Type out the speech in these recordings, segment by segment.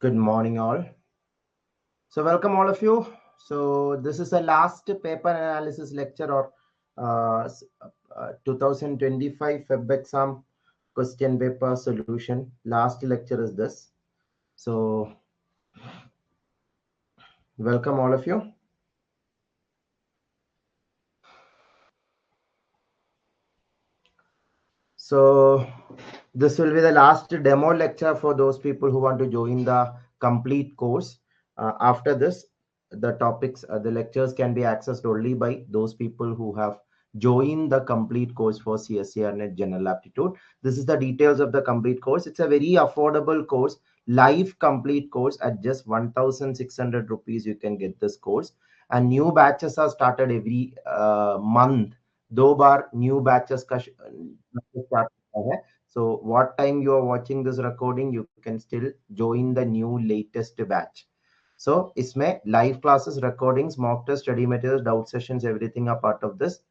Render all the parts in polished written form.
Good morning, all. So, welcome all of you. So, this is the last paper analysis lecture or 2025 FEB exam question paper solution. Last lecture is this. So, welcome all of you. So, this will be the last demo lecture for those people who want to join the complete course. After this, the topics, the lectures can be accessed only by those people who have joined the complete course for CSIR-NET General Aptitude. This is the details of the complete course. It's a very affordable course, live complete course at just 1,600 rupees. You can get this course. And new batches are started every month. 2 bar new batches का start होता है. So what time you are watching this recording, you can still join the new latest batch. So इसमें live classes, recordings, mock test, study materials, doubt sessions, everything are part of this.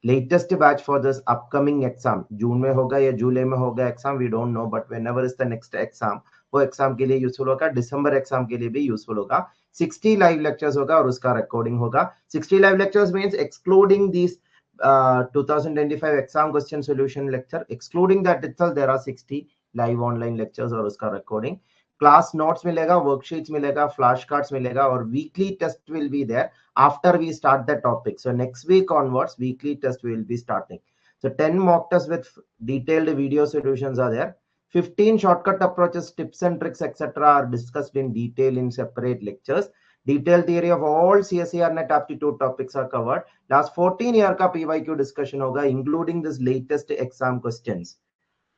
Latest batch for this upcoming exam. जून में होगा या जुलाई में होगा exam, we don't know, but whenever is the next exam, वो exam के लिए useful होगा, December exam के लिए भी useful होगा. 60 live lectures होगा और उसका recording होगा. 60 live lectures means excluding these 2025 exam question solution lecture. Excluding that itself, there are 60 live online lectures और उसका recording. Class notes मिलेगा, worksheets मिलेगा, flashcards मिलेगा और weekly test will be there after we start the topic. So next week onwards, weekly test will be starting. So 10 mock tests with detailed video solutions are there. 15 shortcut approaches, tips and tricks, etc. are discussed in detail in separate lectures. Detailed theory of all CSIR-NET aptitude topics are covered. Last 14 year का PYQ discussion होगा, including this latest exam questions.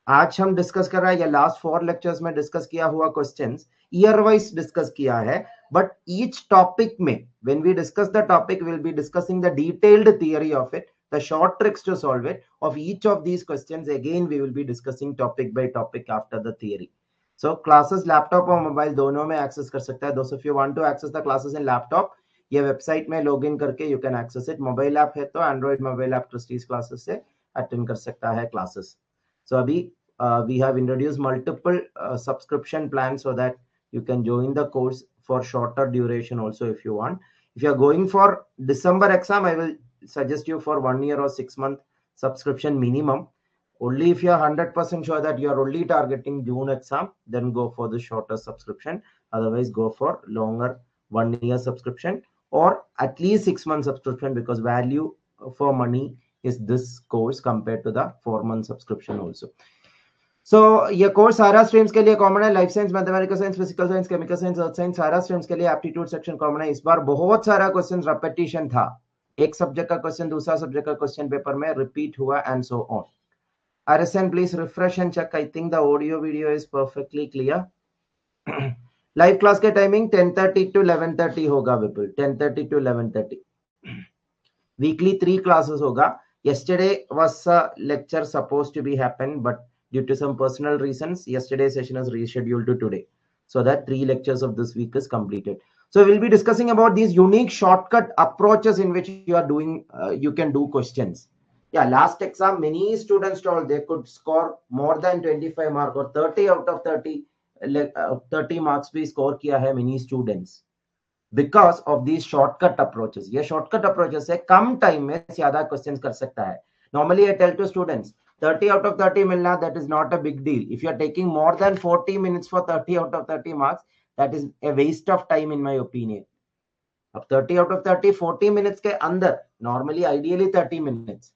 आज हम discuss कर रहे हैं या last 4 lectures में discuss किया हुआ क्वेश्चंस ईयर वाइज डिस्कस किया है, बट ईच टॉपिक में when we discuss the topic will be discussing the detailed theory of it, the short tricks to solve it of each of these questions. Again we will be discussing topic by topic after the theory. So classes laptop और mobile दोनों में access कर सकता है. दोस्त if you want to access the classes in laptop, ये website में login करके you can access it. Mobile app है तो Android mobile app trustees classes से अटेंड कर सकता है क्लासेस. सो अभी we have introduced multiple subscription plans so that you can join the course for shorter duration also if you want. If you are going for December exam, I will suggest you for 1 year or 6 month subscription minimum. Only if you are 100% sure that you are only targeting June exam, then go for the shorter subscription. Otherwise, go for longer 1 year subscription or at least 6 month subscription, because value for money is this course compared to the 4-month subscription also. सो ये course सारा streams के लिए common है. Life science, mathematical science, physical science, chemical science, earth science, सारा streams के लिए aptitude section common है. इस बार बहुत सारा क्वेश्चन रेपिटेशन था. एक सब्जेक्ट का क्वेश्चन दूसरा सब्जेक्ट का क्वेश्चन पेपर में रिपीट हुआ and so on. RSN please refresh and check. I think the audio video is perfectly clear. Live class के टाइमिंग 10:30 to 11:30 होगा विपुल. 10:30 to 11:30. वीकली 3 क्लासेस होगा. Yesterday was a lecture supposed to be happen, but due to some personal reasons, yesterday's session is rescheduled to today, so that 3 lectures of this week is completed. So we'll be discussing about these unique shortcut approaches in which you are doing, you can do questions. Yeah, last exam, many students told they could score more than 25 marks or 30 out of 30 marks भी score किया है many students. Because of these shortcut approaches. ये shortcut approaches से कम time में ज्यादा questions कर सकता है. Normally I tell to students 30 out of 30 मिलना, that is not a big deal. If you are taking more than 40 minutes for 30 out of 30 marks, that is a waste of time in my opinion. अब 30 out of 30 40 minutes के अंदर, normally ideally 30 minutes.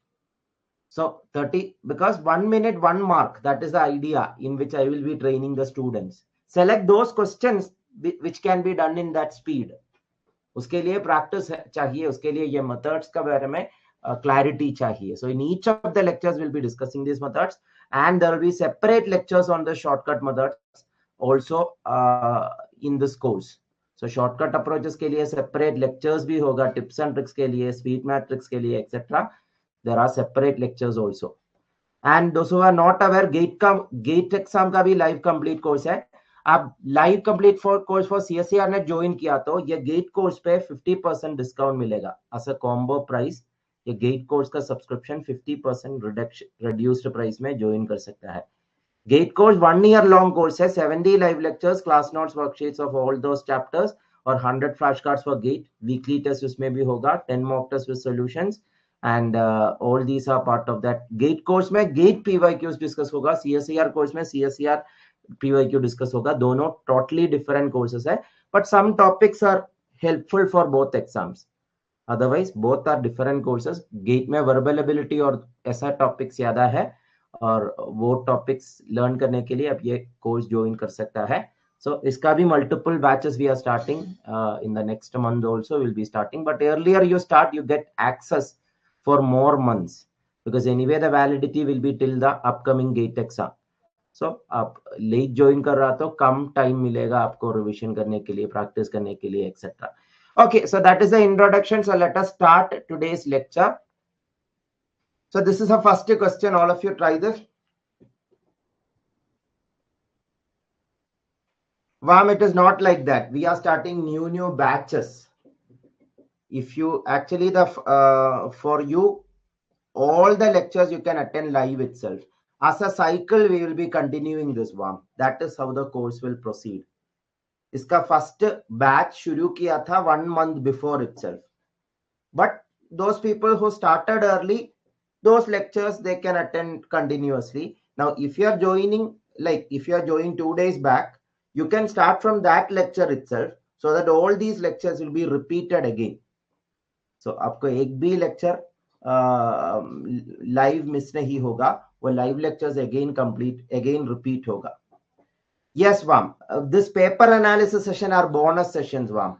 So 30, because 1 minute 1 mark, that is the idea in which I will be training the students. Select those questions which can be done in that speed. उसके लिए practice चाहिए, उसके लिए ये methods का बारे में clarity चाहिए. So in each of the lectures we'll be discussing these methods, and there will be separate lectures on the shortcut methods also in this course. So shortcut approaches के लिए separate lectures भी होगा, tips and tricks के लिए, speed matrix के लिए, etc. There are separate lectures also. And those who are not aware, gate exam का भी live complete course है. आप लाइव complete course for CSIR-NET join किया तो ये गेट कोर्स पे 50% डिस्काउंट मिलेगा एज अ कॉम्बो प्राइस. ये गेट कोर्स का सब्सक्रिप्शन 50% रिड्यूस्ड प्राइस में ज्वाइन कर सकता है. GATE course 1 year long course है, 70 live lectures, class notes, worksheets of all those chapters और 100 flash cards for gate. Weekly test उसमें भी होगा, 10 mock tests with solutions and all these are part of that. Gate course में gate PYQs discuss होगा, CSIR course में CSIR PYQ discuss होगा. दोनों totally different courses है, but some topics are helpful for both exams. Otherwise both are different courses. Gate में verbal ability और ऐसा topics ज्यादा है और वो टॉपिक्स लर्न करने के लिए अब ये कोर्स ज्वाइन कर सकता है. सो इसका भी multiple batches we are starting in the next month also will be starting, but earlier you start you get access for more months because anyway the validity will be till the upcoming GATE exam. So आप let join कर रहा तो कम time मिलेगा आपको revision करने के लिए, practice करने के लिए etcetera. Okay, so that is the introduction. So let us start today's lecture. So this is a first question. All of you try this. Vam, it is not like that. We are starting new batches. If you actually for you all the lectures you can attend live itself. As a cycle, we will be continuing this one. That is how the course will proceed. इसका first batch शुरू किया था 1 month before itself. But those people who started early, those lectures they can attend continuously. Now, if you are joining, like if you are joining 2 days back, you can start from that lecture itself so that all these lectures will be repeated again. So, आपको एक भी lecture live miss नहीं होगा, वो live lectures again repeat होगा. Yes, Vam. This paper analysis session are bonus sessions, Vam.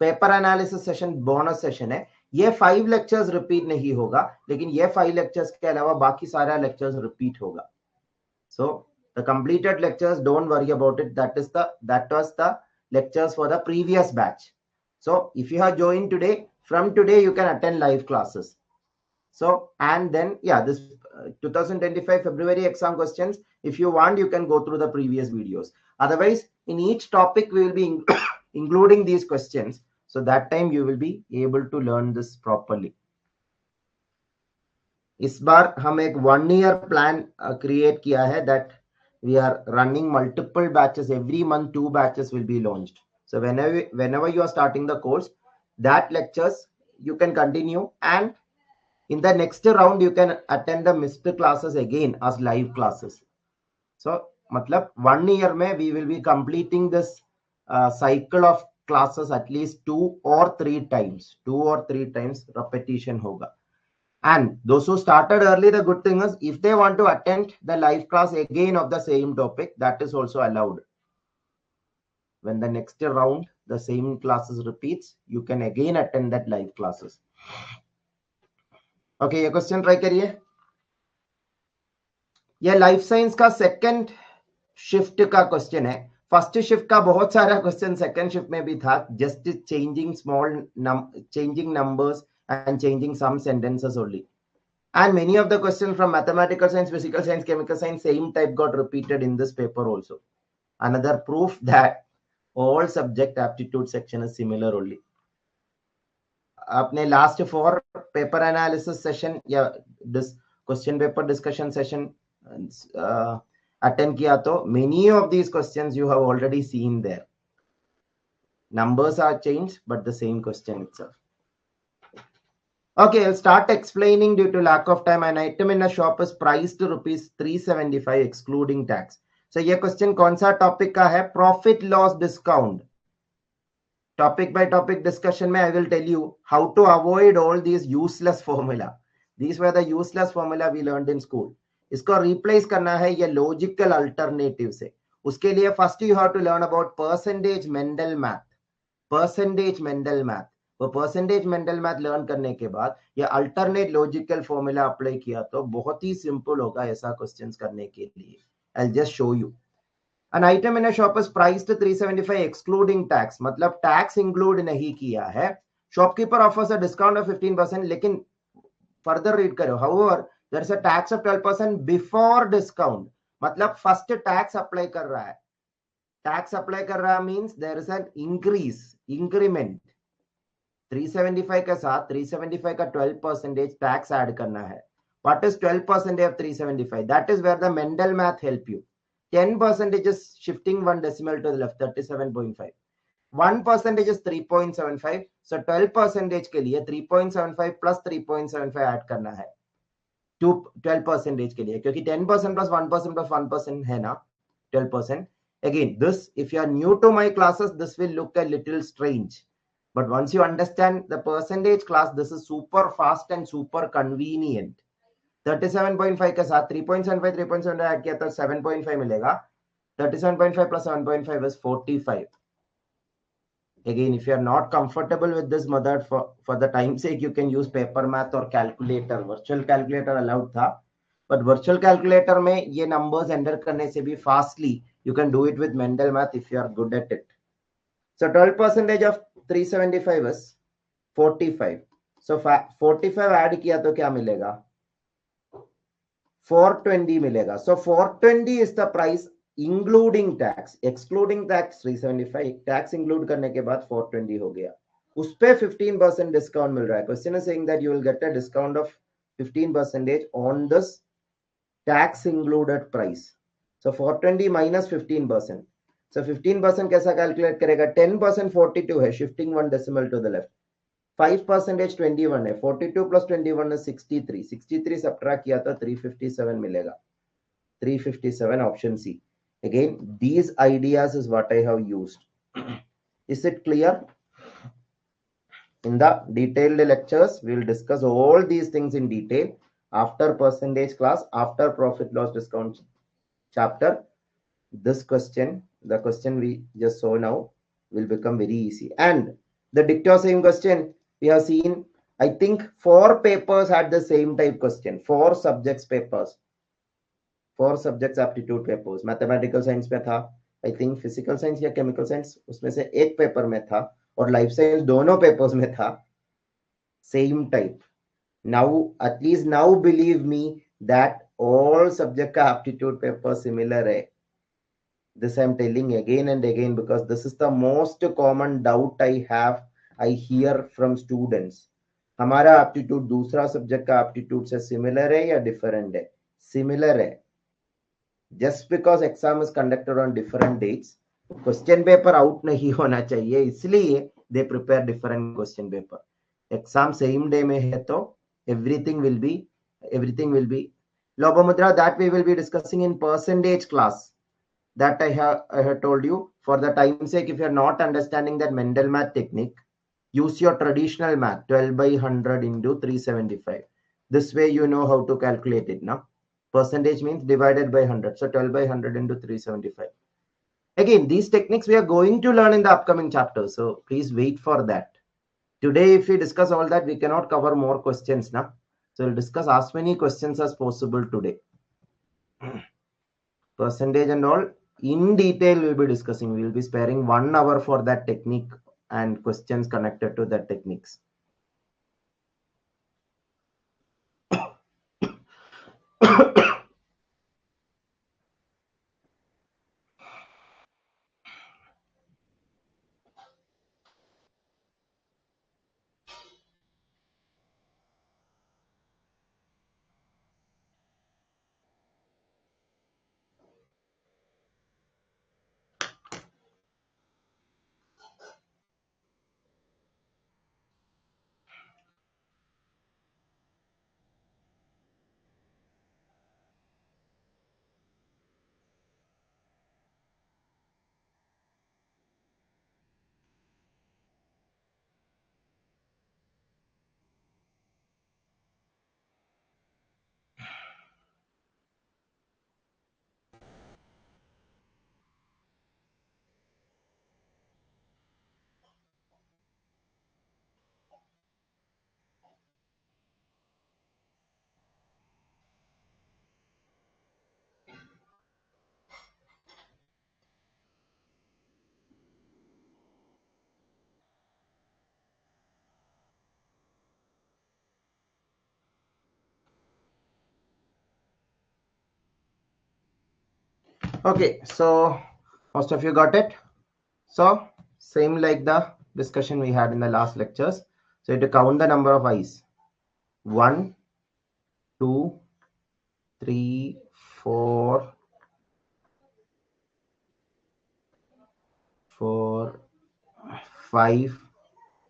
Paper analysis session bonus session है. ये 5 lectures repeat नहीं होगा, लेकिन ये 5 लेक्चर्स के अलावा बाकी सारा लेक्चर्स रिपीट होगा. So the completed lectures don't worry about it. That was the lectures for the previous batch. So if you have joined today, from today you can attend live classes. So and then this 2025 February exam questions, if you want you can go through the previous videos. Otherwise in each topic we will be including these questions, so that time you will be able to learn this properly. इस बार हम एक 1 year plan create किया है, that we are running multiple batches. Every month 2 batches will be launched. So whenever you are starting the course, that lectures you can continue, and in the next round you can attend the missed classes again as live classes. So matlab 1 year mein we will be completing this cycle of classes at least 2 or 3 times repetition hoga. And those who started early, the good thing is if they want to attend the live class again of the same topic, that is also allowed. When the next round the same classes repeats, you can again attend that live classes. Okay, ये question try करिए. ये life science का second shift का question है. First shift का बहुत सारा question second shift में भी था, just changing numbers and changing some sentences only. And many of the questions from mathematical science, physical science, chemical science, same type got repeated in this paper also. Another proof that all subject aptitude section is similar only. आपने last 4 paper analysis session या question paper discussion session attend किया तो many of these questions you have already seen there. numbers are changed but the same question itself. Okay, I'll start explaining due to lack of time. An item in a shop is priced rupees 375 excluding tax. So ये question कौन सा topic का है? Profit loss discount. Topic by topic discussion mein I will tell you how to avoid all these useless formula. These were the useless formula we learned in school. इसको replace करना है ये logical alternative से. उसके लिए first you have to learn about percentage Mendel math. Percentage Mendel math. वो percentage Mendel math learn करने के बाद ये alternate logical formula apply किया तो बहुत ही simple होगा ऐसा questions करने के लिए. I'll just show you. An item in a shop is priced 375 excluding tax. मतलब tax include नहीं किया है. Shopkeeper offers a discount of 15%. लेकिन further read करो. However, there is a tax of 12% before discount. मतलब first tax apply कर रहा है. Tax apply कर रहा means there is an increment. 375 के साथ 375 का 12% tax add करना है. What is 12% of 375? That is where the Mendel math help you. 10% is shifting one decimal to the left, 37.5. 1% is 3.75. So 12% के लिए 3.75 plus 3.75 add करना है to 12% के लिए, क्योंकि 10% plus 1% plus 1% है ना 12%. Again, this, if you are new to my classes, this will look a little strange. But once you understand the percentage class, this is super fast and super convenient. 37.5 के साथ 3.75 3.75 add किया तो 7.5 मिलेगा. 37.5 plus 7.5 is 45. Again, if you are not comfortable with this method, for the time sake, you can use paper math or calculator. Virtual calculator allowed था, but virtual calculator में ये numbers enter करने से भी fastly, you can do it with Mendel math if you are good at it. So 12% of 375 is 45. So 45 add किया तो क्या मिलेगा? 420 मिलेगा. So 420 is the price including tax. Excluding tax 375. Tax include करने के बाद 420 हो गया. उस पे 15% discount मिल रहा है. Question is saying that you will get a discount of 15% on this tax included price. So 420 minus 15%. So 15% कैसा calculate करेगा? 10% 42 है, shifting one decimal to the left. 5% 21 है, 42 plus 21 is 63. 63 subtract किया तो 357 मिलेगा. 357 option C. Again, these ideas is what I have used. Is it clear? In the detailed lectures, we will discuss all these things in detail after percentage class, after profit loss discount chapter. This question, the question we just saw now, will become very easy. And the dicto same question, we have seen, I think 4 papers had the same type question. 4 subjects papers. 4 subjects aptitude papers. Mathematical science में था, I think physical science या chemical science उसमें से एक paper में था, और life science दोनों papers में था. Same type. Now, at least now believe me that all subject का aptitude paper similar है. This I am telling again and again because this is the most common doubt I have. I hear from students. हमारा aptitude दूसरा subject का aptitude से similar है या different है? Similar है. Just because exam is conducted on different dates, question paper out नहीं होना चाहिए, इसलिए they prepare different question paper. Exam same day में है तो everything will be Lobomudra, that we will be discussing in percentage class. That I have told you. For the time sake, if you are not understanding that Mendel math technique, use your traditional math, 12 by 100 into 375. This way you know how to calculate it now. Percentage means divided by 100. So 12 by 100 into 375. Again, these techniques we are going to learn in the upcoming chapters. So please wait for that. Today, if we discuss all that, we cannot cover more questions now. So we'll discuss as many questions as possible today. Percentage and all in detail we'll be discussing. We'll be sparing 1 hour for that technique and questions connected to that techniques. Okay, so most of you got it. So same like the discussion we had in the last lectures. So you have to count the number of eyes. 1, 2, 3, 4, 5,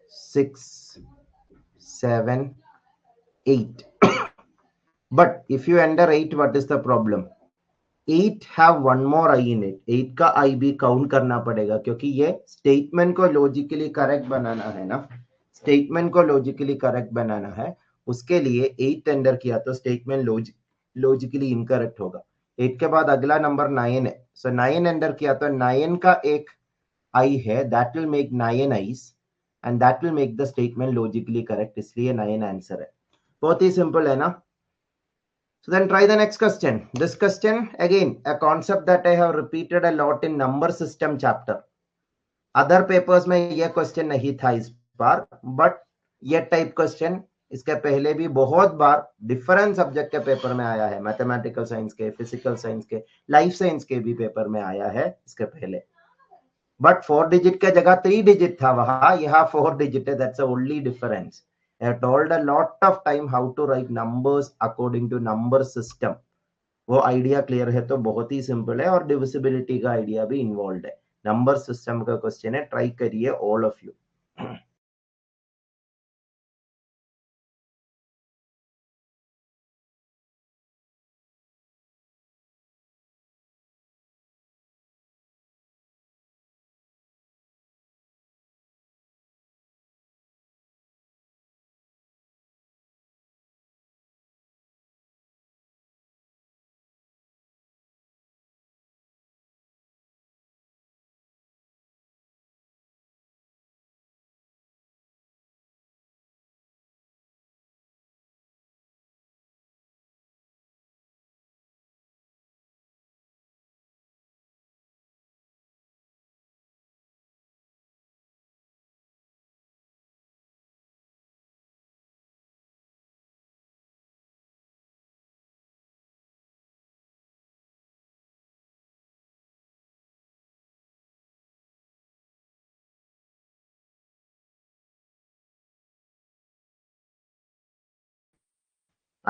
6, 7, 8. But if you enter 8, what is the problem? 8 have one more I in it. 8 का I भी count करना पड़ेगा क्योंकि ये statement को logically correct बनाना है ना. Statement को लॉजिकली करेक्ट बनाना है, उसके लिए 8 एंटर किया तो स्टेटमेंट लॉजिकली इनकरेक्ट होगा. 8 के बाद अगला नंबर 9 है. सो 9 एंटर किया तो 9 का एक I है, that will make 9 I's and that will make the statement logically correct. इसलिए 9 आंसर है. बहुत ही सिंपल है ना. So then try the next question. This question, again, a concept that I have repeated a lot in number system chapter. Other papers में ये question नहीं था इस बार, but ये type question इसके पहले भी बहुत बार different subject के पेपर में आया है. Mathematical science के, physical science के, life science के भी पेपर में आया है इसके पहले. But 4 digit के जगह 3 digit था वहाँ, यहाँ 4 digit है. That's the only difference. I have told a lot of time how to write numbers according to number system. वो आइडिया क्लियर है तो बहुत ही सिंपल है और डिविजिबिलिटी का आइडिया भी इन्वॉल्व है. नंबर सिस्टम का क्वेश्चन है, ट्राई करिए all of you.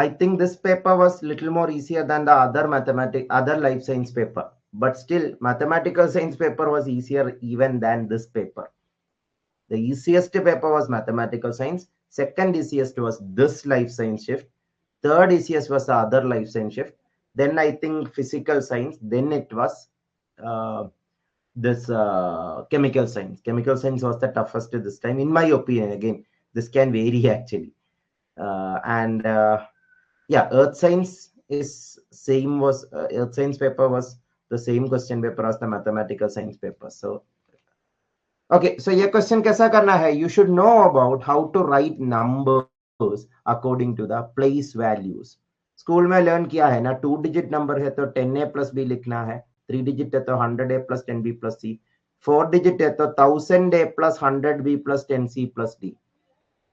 I think this paper was little more easier than the other life science paper, but still mathematical science paper was easier even than this paper. The easiest paper was mathematical science. Second easiest was this life science shift. Third easiest was the other life science shift. Then I think physical science. Then it was this chemical science. Chemical science was the toughest this time, in my opinion. Again, this can vary actually. Yeah, earth science is same was earth science paper was the same question paper as the mathematical science paper. So okay, so ये question कैसा करना है? You should know about how to write numbers according to the place values. School में learn किया है ना, 2 digit number है तो 10a plus b लिखना है, 3 digit है तो 100a plus 10b plus c, 4 digit है तो 1000a plus 100b plus 10c plus d.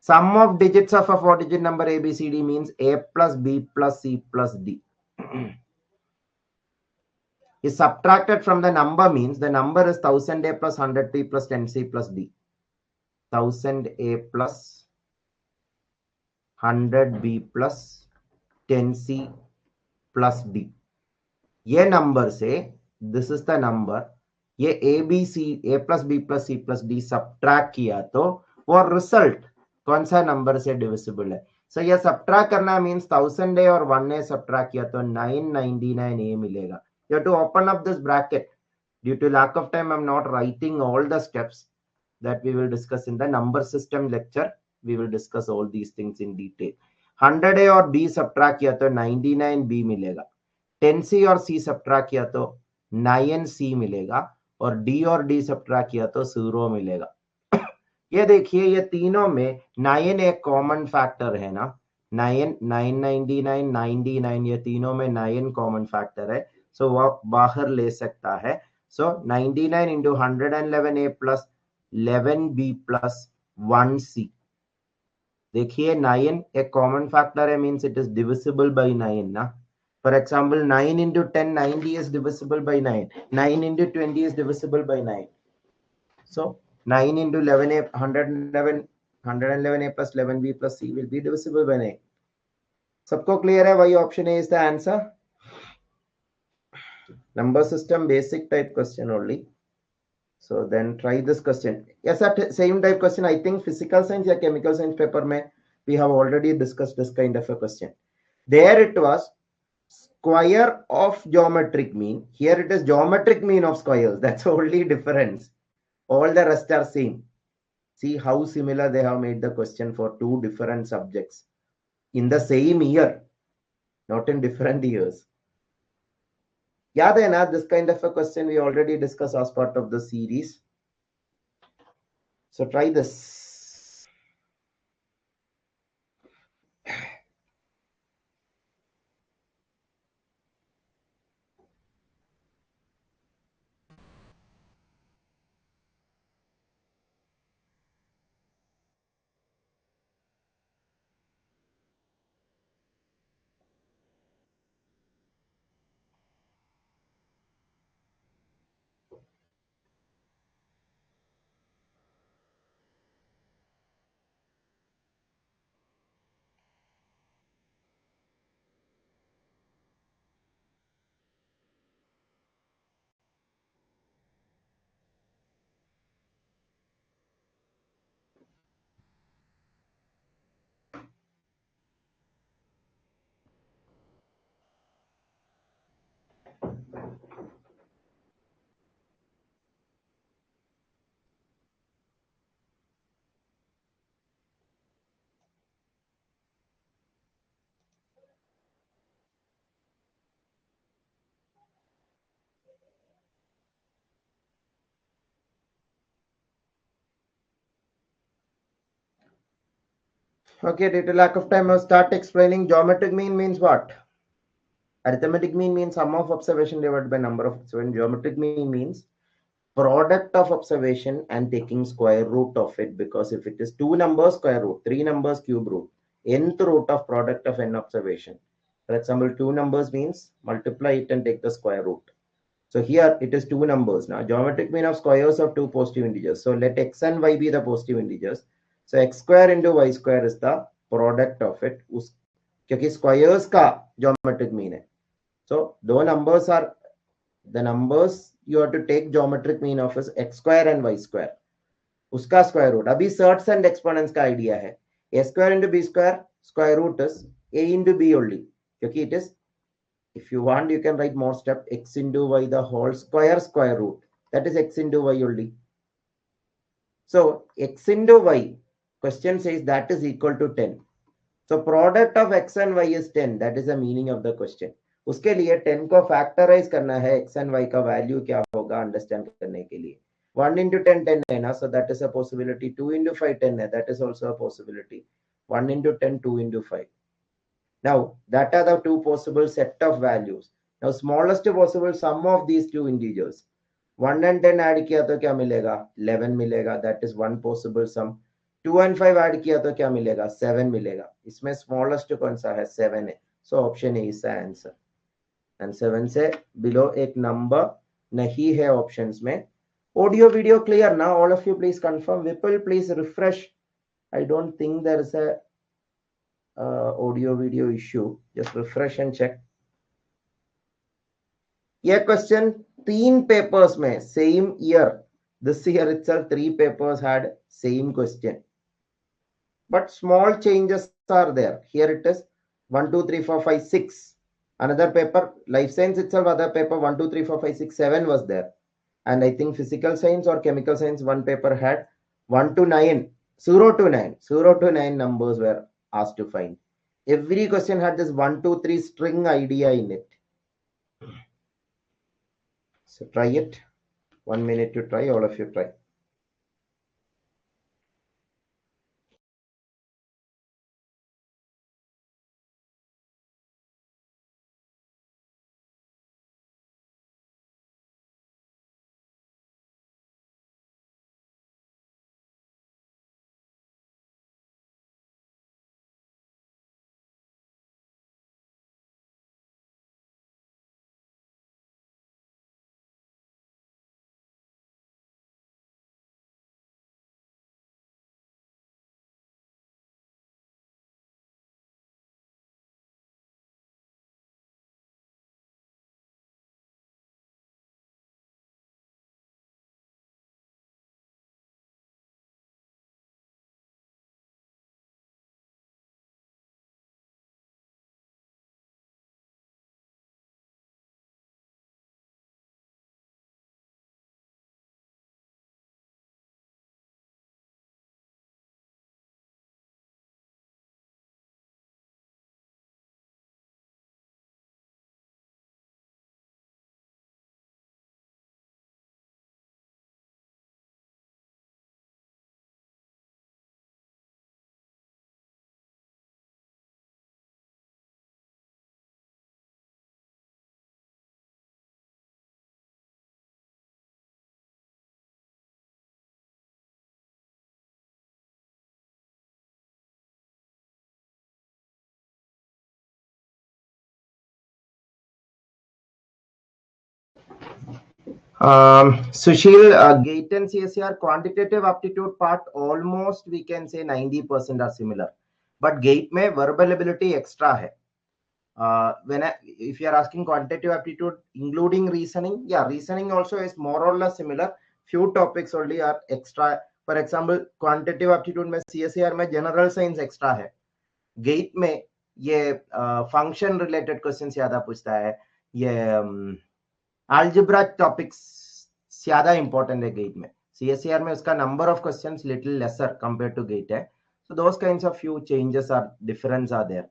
Sum of digits of a 4 digit number a b c d means a plus b plus c plus d. Is subtracted from the number means the number is 1000a plus 100b plus 10c plus d. 1000a plus 100b plus 10c plus d. ये number से this is the number, ये A B C A plus B plus C plus D subtract किया तो वो result कौन सा number से divisible है. सो ये सब्ट्रैक्ट करना मींस 1000a और 1a सब्ट्रैक्ट किया तो 999a मिलेगा. You have to open up this bracket. Due to lack of time, I'm not writing all the steps that we will discuss in the number system lecture. We will discuss all these things in detail. 100a और b subtract किया तो 99b मिलेगा. 10c और c subtract किया तो 9c मिलेगा और d और d सब्ट्रैक्ट किया तो 0 मिलेगा. ये देखिए ये तीनों में 9 एक कॉमन फैक्टर है ना, 9 999 99 ये तीनों में 9 कॉमन फैक्टर है. सो वो बाहर ले सकता है. सो 99 into 111a plus 11b plus 1c. देखिए 9 एक कॉमन फैक्टर है means it is divisible by 9 ना. For example 9 into 10 90 is divisible by 9. 9 into 20 is divisible by 9. So 9 into 11a 111a plus 11b plus c will be divisible by 9. सबको clear है? वही option A is the answer. Number system basic type question only. So then try this question. Yes, that same type question. I think physical science or chemical science paper mein we have already discussed this kind of a question. There it was square of geometric mean. Here it is geometric mean of squares. That's the only difference. All the rest are same. See how similar they have made the question for two different subjects in the same year, not in different years. याद है ना, this kind of a question we already discussed as part of the series. So try this. Okay, due to lack of time, I'll start explaining. Geometric mean means what? Arithmetic mean means sum of observation divided by number of observation. Geometric mean means product of observation and taking square root of it, because if it is two numbers, square root, three numbers, cube root, nth root of product of n observation. For example, two numbers means multiply it and take the square root. So here it is two numbers. Now geometric mean of squares of two positive integers. So let x and y be the positive integers. So x square into y square is the product of it. क्योंकि squares का geometric mean है. So though numbers are the numbers you have to take geometric mean of is x square and y square. उसका square root. अभी surds and exponents का idea है. A square into b square, square root is a into b only. क्योंकि it is, if you want, you can write more step, x into y the whole square root. That is x into y only. So x into y, question says that is equal to 10. So product of x and y is 10. That is the meaning of the question. उसके लिए 10 को factorize करना है, x and y का value क्या होगा understand करने के लिए. 1 into 10 10 है ना, so that is a possibility. 2 into 5 10 है, that is also a possibility. 1 into 10 2 into 5. Now that are the two possible set of values. Now smallest possible sum of these two integers. 1 and 10 add किया तो क्या मिलेगा? 11 मिलेगा. That is one possible sum. 2 and 5 add किया तो क्या मिलेगा? 7 मिलेगा. इसमें smallest कौन सा है? 7 है. So option A is the answer. And 7 से below एक number नहीं है options में. Audio video clear now? All of you please confirm. Vipul please refresh. I don't think there is a audio video issue. Just refresh and check. ये question 3 papers में same year. This year itself 3 papers had same question. But small changes are there. Here it is 1, 2, 3, 4, 5, 6. Another paper, life science itself, other paper 1, 2, 3, 4, 5, 6, 7 was there. And I think physical science or chemical science, one paper had 1 to 9, 0 to 9. 0 to 9 numbers were asked to find. Every question had this 1, 2, 3 string idea in it. So try it. 1 minute to try. All of you try. Sushil, GATE and CSIR quantitative aptitude part almost we can say 90% are similar, but GATE में verbal ability extra है. If you are asking quantitative aptitude including reasoning, yeah, reasoning also is more or less similar. Few topics only are extra. For example, quantitative aptitude में CSIR में general science extra है. GATE में ये function related questions ज्यादा पूछता है. ये algebra topics ज्यादा important है GATE में. CSIR में उसका number of questions little lesser compared to GATE है. So those kinds of few changes are difference are there.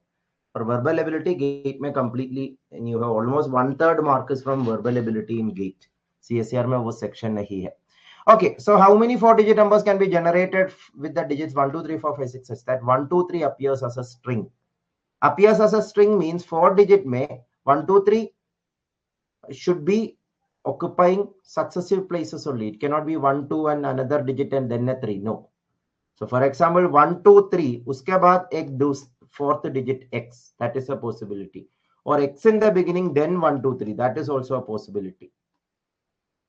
For verbal ability, GATE में completely, and you have almost 1/3 marks from verbal ability in GATE. CSIR में वो section नहीं है. Okay, so how many 4-digit numbers can be generated with the digits 1, 2, 3, 4, 5, 6, such that 1, 2, 3 appears as a string? Appears as a string means 4-digit में 1, 2, 3 should be occupying successive places only. It cannot be 1, 2 and another digit and then a 3. No. So for example, 1, 2, 3, उसके बाद एक fourth digit x, that is a possibility. Or x in the beginning, then 1, 2, 3, that is also a possibility.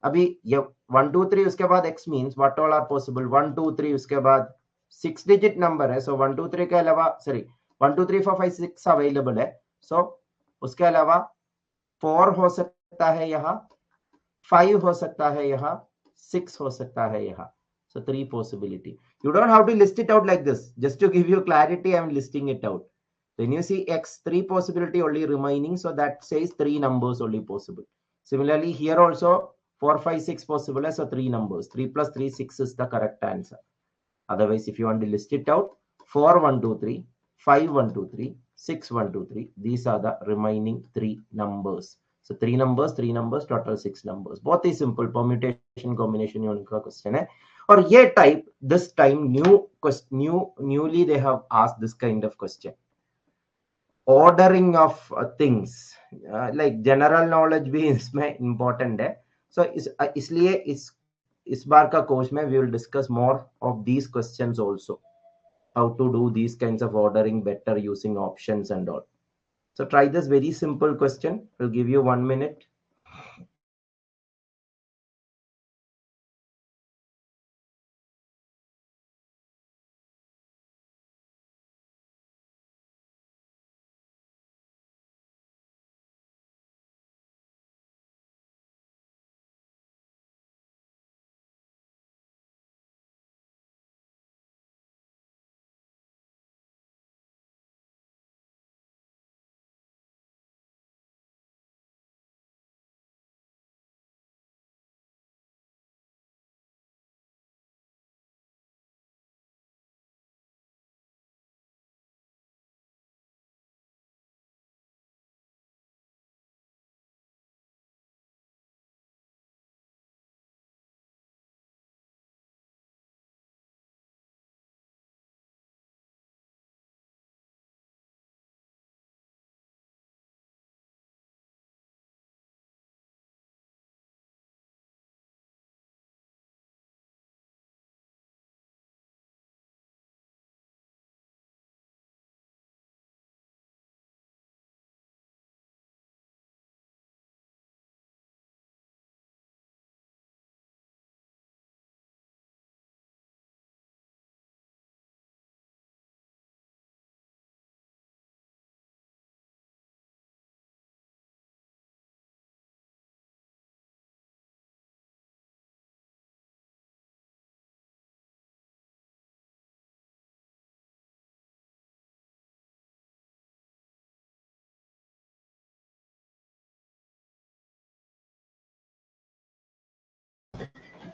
अभी ये 1, 2, 3 उसके बाद x means what all are possible? 1, 2, 3 उसके बाद 6 digit number है. So 1, 2, 3 के अलावा, sorry, 1, 2, 3, 4, 5, 6 available है. So उसके अलावा 4 हो सकता है यहाँ, 5 हो सकता है यहाँ, 6 हो सकता है यहाँ. So 3 possibility. You don't have to list it out like this. Just to give you clarity, I am listing it out. When you see x, 3 possibility only remaining. So that says 3 numbers only possible. Similarly, here also 4, 5, 6 possible. So 3 numbers. 3 plus 3, 6 is the correct answer. Otherwise, if you want to list it out, 4, 1, 2, 3, 5, 1, 2, 3, 6, 1, 2, 3. These are the remaining 3 numbers. So 3 numbers, total 6 numbers. बहुत ही simple permutation combination का question है. और ये type this time newly they have asked this kind of question. Ordering of things like general knowledge भी इसमें important है. So इसलिए इस बार का course में we will discuss more of these questions also. How to do these kinds of ordering better using options and all. So try this very simple question. I'll give you 1 minute.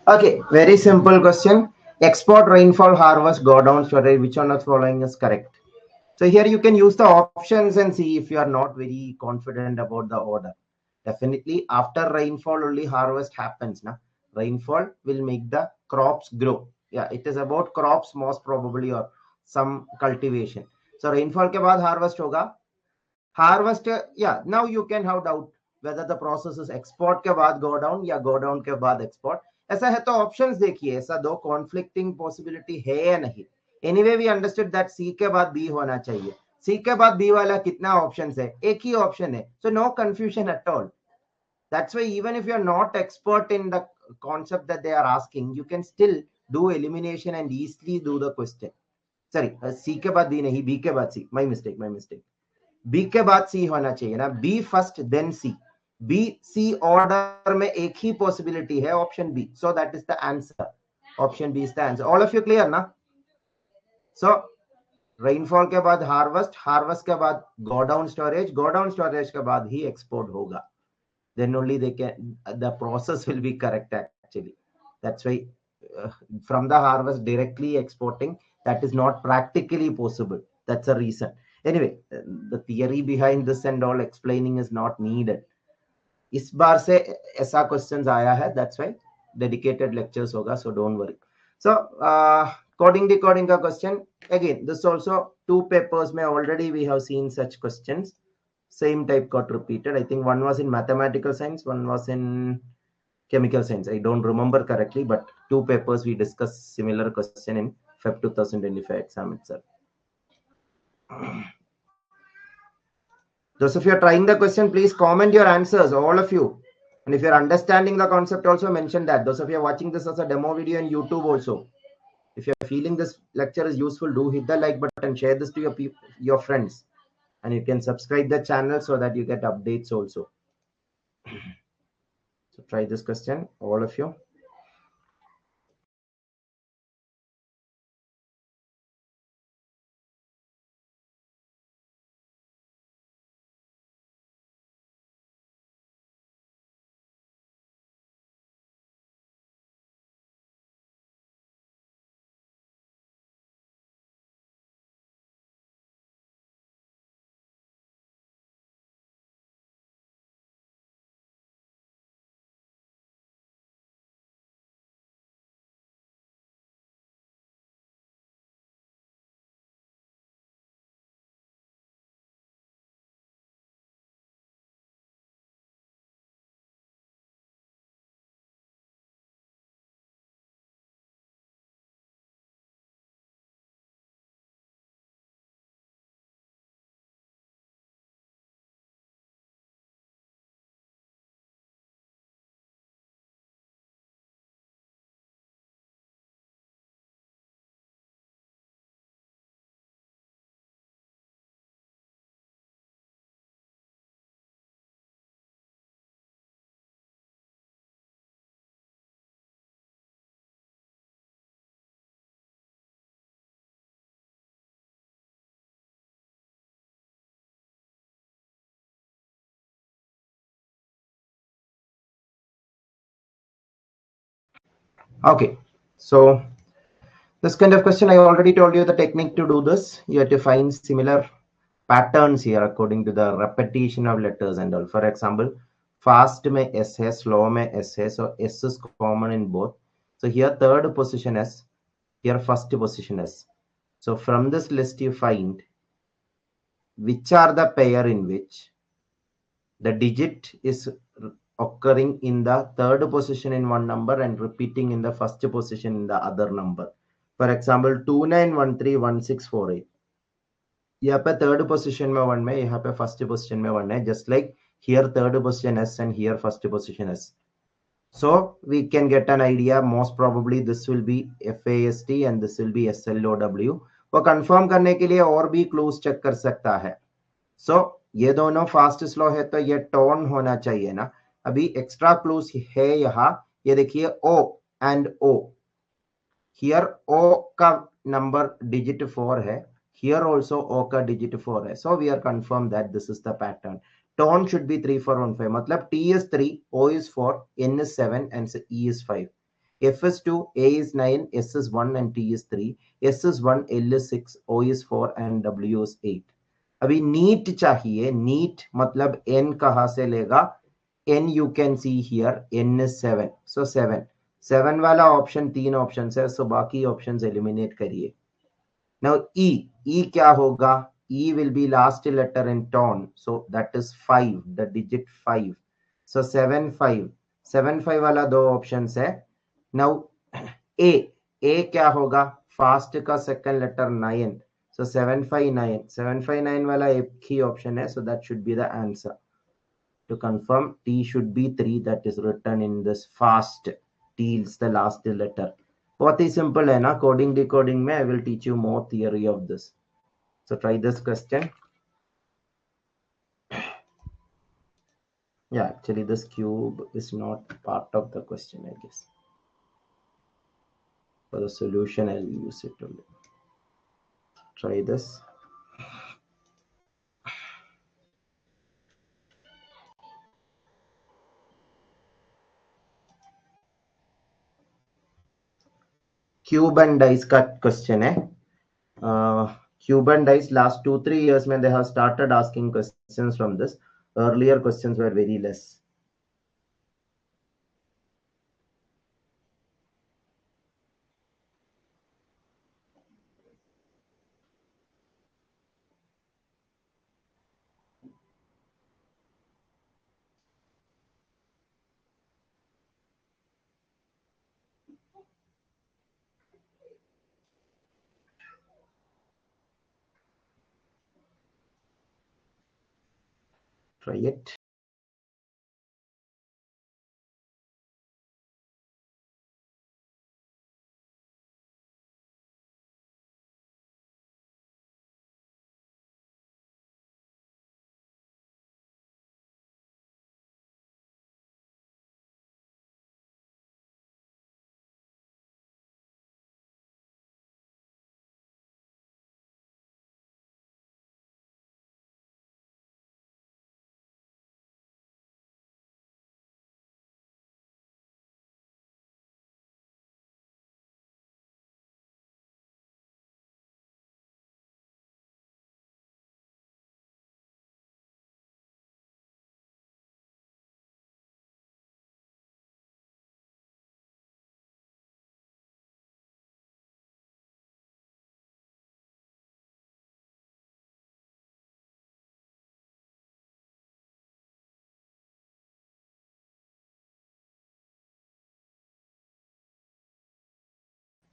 Okay, very simple question. Export, rainfall, harvest, go down, storage. Which one of following is correct? So here you can use the options and see if you are not very confident about the order. Definitely after rainfall only harvest happens. Na? Rainfall will make the crops grow. Yeah, it is about crops most probably or some cultivation. So rainfall के बाद harvest होगा. Harvest, yeah, now you can have doubt whether the process is export के बाद go down या go down के बाद export. ऐसा है तो ऑप्शंस देखिए, ऐसा दो कॉन्फ्लिक्टिंग पॉसिबिलिटी है या नहीं. एनीवे वी अंडरस्टूड दैट सी के बाद बी होना चाहिए. सी के बाद बी वाला कितना ऑप्शंस है? एक ही ऑप्शन है. So no confusion at all. That's why even if you're not expert in the concept that they are asking, you can still do elimination and easily do the question. Sorry, C के बाद B नहीं, B के बाद C. My mistake. B के बाद C होना चाहिए ना. B first, then C. B, C order में एक ही possibility है, option B. So that is the answer. Option B is the answer. All of you clear ना? So rainfall के बाद harvest के बाद go down storage के बाद ही export होगा. Then only the process will be correct actually. That's why from the harvest directly exporting, that is not practically possible. That's a reason. Anyway, the theory behind this and all explaining is not needed. इस बार से ऐसा questions आया है, that's why dedicated lectures होगा, so don't worry. So coding decoding का question, again this also 2 papers में already we have seen such questions. Same type got repeated. I think one was in mathematical science, one was in chemical science. I don't remember correctly, but 2 papers we discussed similar question in Feb 2025 exam itself. Those of you are trying the question, please comment your answers, all of you. And if you're understanding the concept, also mention that. Those of you are watching this as a demo video on YouTube also. If you're feeling this lecture is useful, do hit the like button, share this to your friends. And you can subscribe the channel so that you get updates also. So try this question, all of you. Okay, so this kind of question, I already told you the technique to do this. You have to find similar patterns here according to the repetition of letters and all. For example, fast में S है, slow में S है, so S is common in both. So here third position S, here first position S. So from this list you find which are the pair in which the digit is occurring in the third position in one number and repeating in the first position in the other number. For example, 29131648. यहाँ पे third position में 1 में, यहाँ पे first position में 1 है. Just like here third position S and here first position S. So we can get an idea. Most probably this will be FAST and this will be SLOW. वो confirm करने के लिए और भी clues check कर सकता है. So ये दोनों fast slow है तो ये tone होना चाहिए ना. अभी extra clues है यहाँ. ये देखिए O and O. Here O का number digit 4 है. Here also O का digit 4 है. So we are confirmed that this is the pattern. Tone should be 3 4 1 5. मतलब T is 3, O is 4, N is 7 and E is 5. F is 2, A is 9, S is 1 and T is 3. S is 1, L is 6, O is 4 and W is 8. अभी NEET चाहिए. NEET मतलब N कहाँ से लेगा? N you can see here, N is 7. So 7 वाला option 3 option है, so बाकी options eliminate करिए. Now E क्या होगा? E will be last letter in tone, so that is 5, the digit 5. So 7 5 वाला दो ऑप्शंस है. Now A क्या होगा? फास्ट का सेकंड लेटर 9. So 759 वाला एक ही ऑप्शन है, so that should be the answer. To confirm, T should be 3, that is written in this fast. T is the last letter. What is simple hai na? Coding decoding mein I will teach you more theory of this. So try this question. Yeah, actually this cube is not part of the question, I guess. For the solution I'll use it only. Try this. Cube and dice cut question hai. Cube and dice last 2-3 years when they have started asking questions from this. Earlier questions were very less. Try it.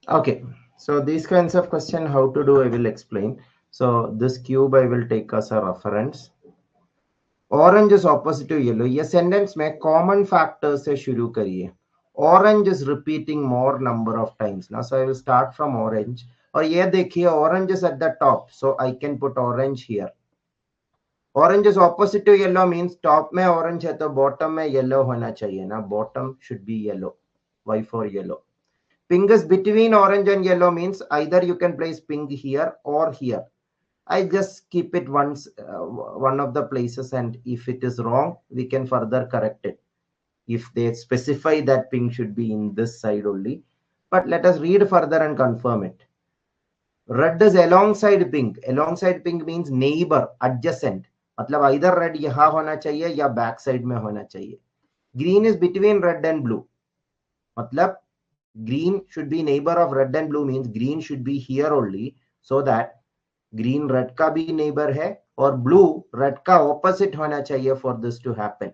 Okay, so these kinds of question how to do I will explain. So this cube I will take as a reference. Orange is opposite to yellow. ये sentence में common factors से शुरू करिए. Orange is repeating more number of times now, so I will start from orange. और ये देखिए orange is at the top, so I can put orange here. Orange is opposite to yellow means top में orange है तो bottom में yellow होना चाहिए ना. Bottom should be yellow. Why for yellow? Pink is between orange and yellow means either you can place pink here or here. I just keep it once, one of the places, and if it is wrong, we can further correct it. If they specify that pink should be in this side only. But let us read further and confirm it. Red is alongside pink. Alongside pink means neighbor, adjacent. मतलब either red यहाँ होना चाहिए या back side में होना चाहिए. Green is between red and blue. मतलब green should be neighbor of red and blue means green should be here only, so that green red का भी neighbor है और blue red का opposite होना चाहिए for this to happen.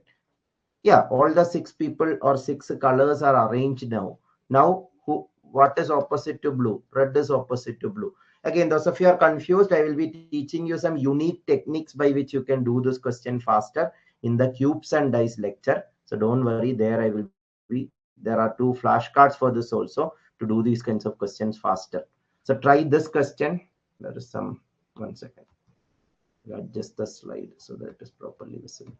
Yeah, all the 6 people or 6 colors are arranged now. Now, what is opposite to blue? Red is opposite to blue. Again, those of you are confused, I will be teaching you some unique techniques by which you can do this question faster in the cubes and dice lecture. So don't worry, there I will be. There are 2 flashcards for this also to do these kinds of questions faster. So try this question. There is some, 1 second. Adjust the slide so that it is properly visible.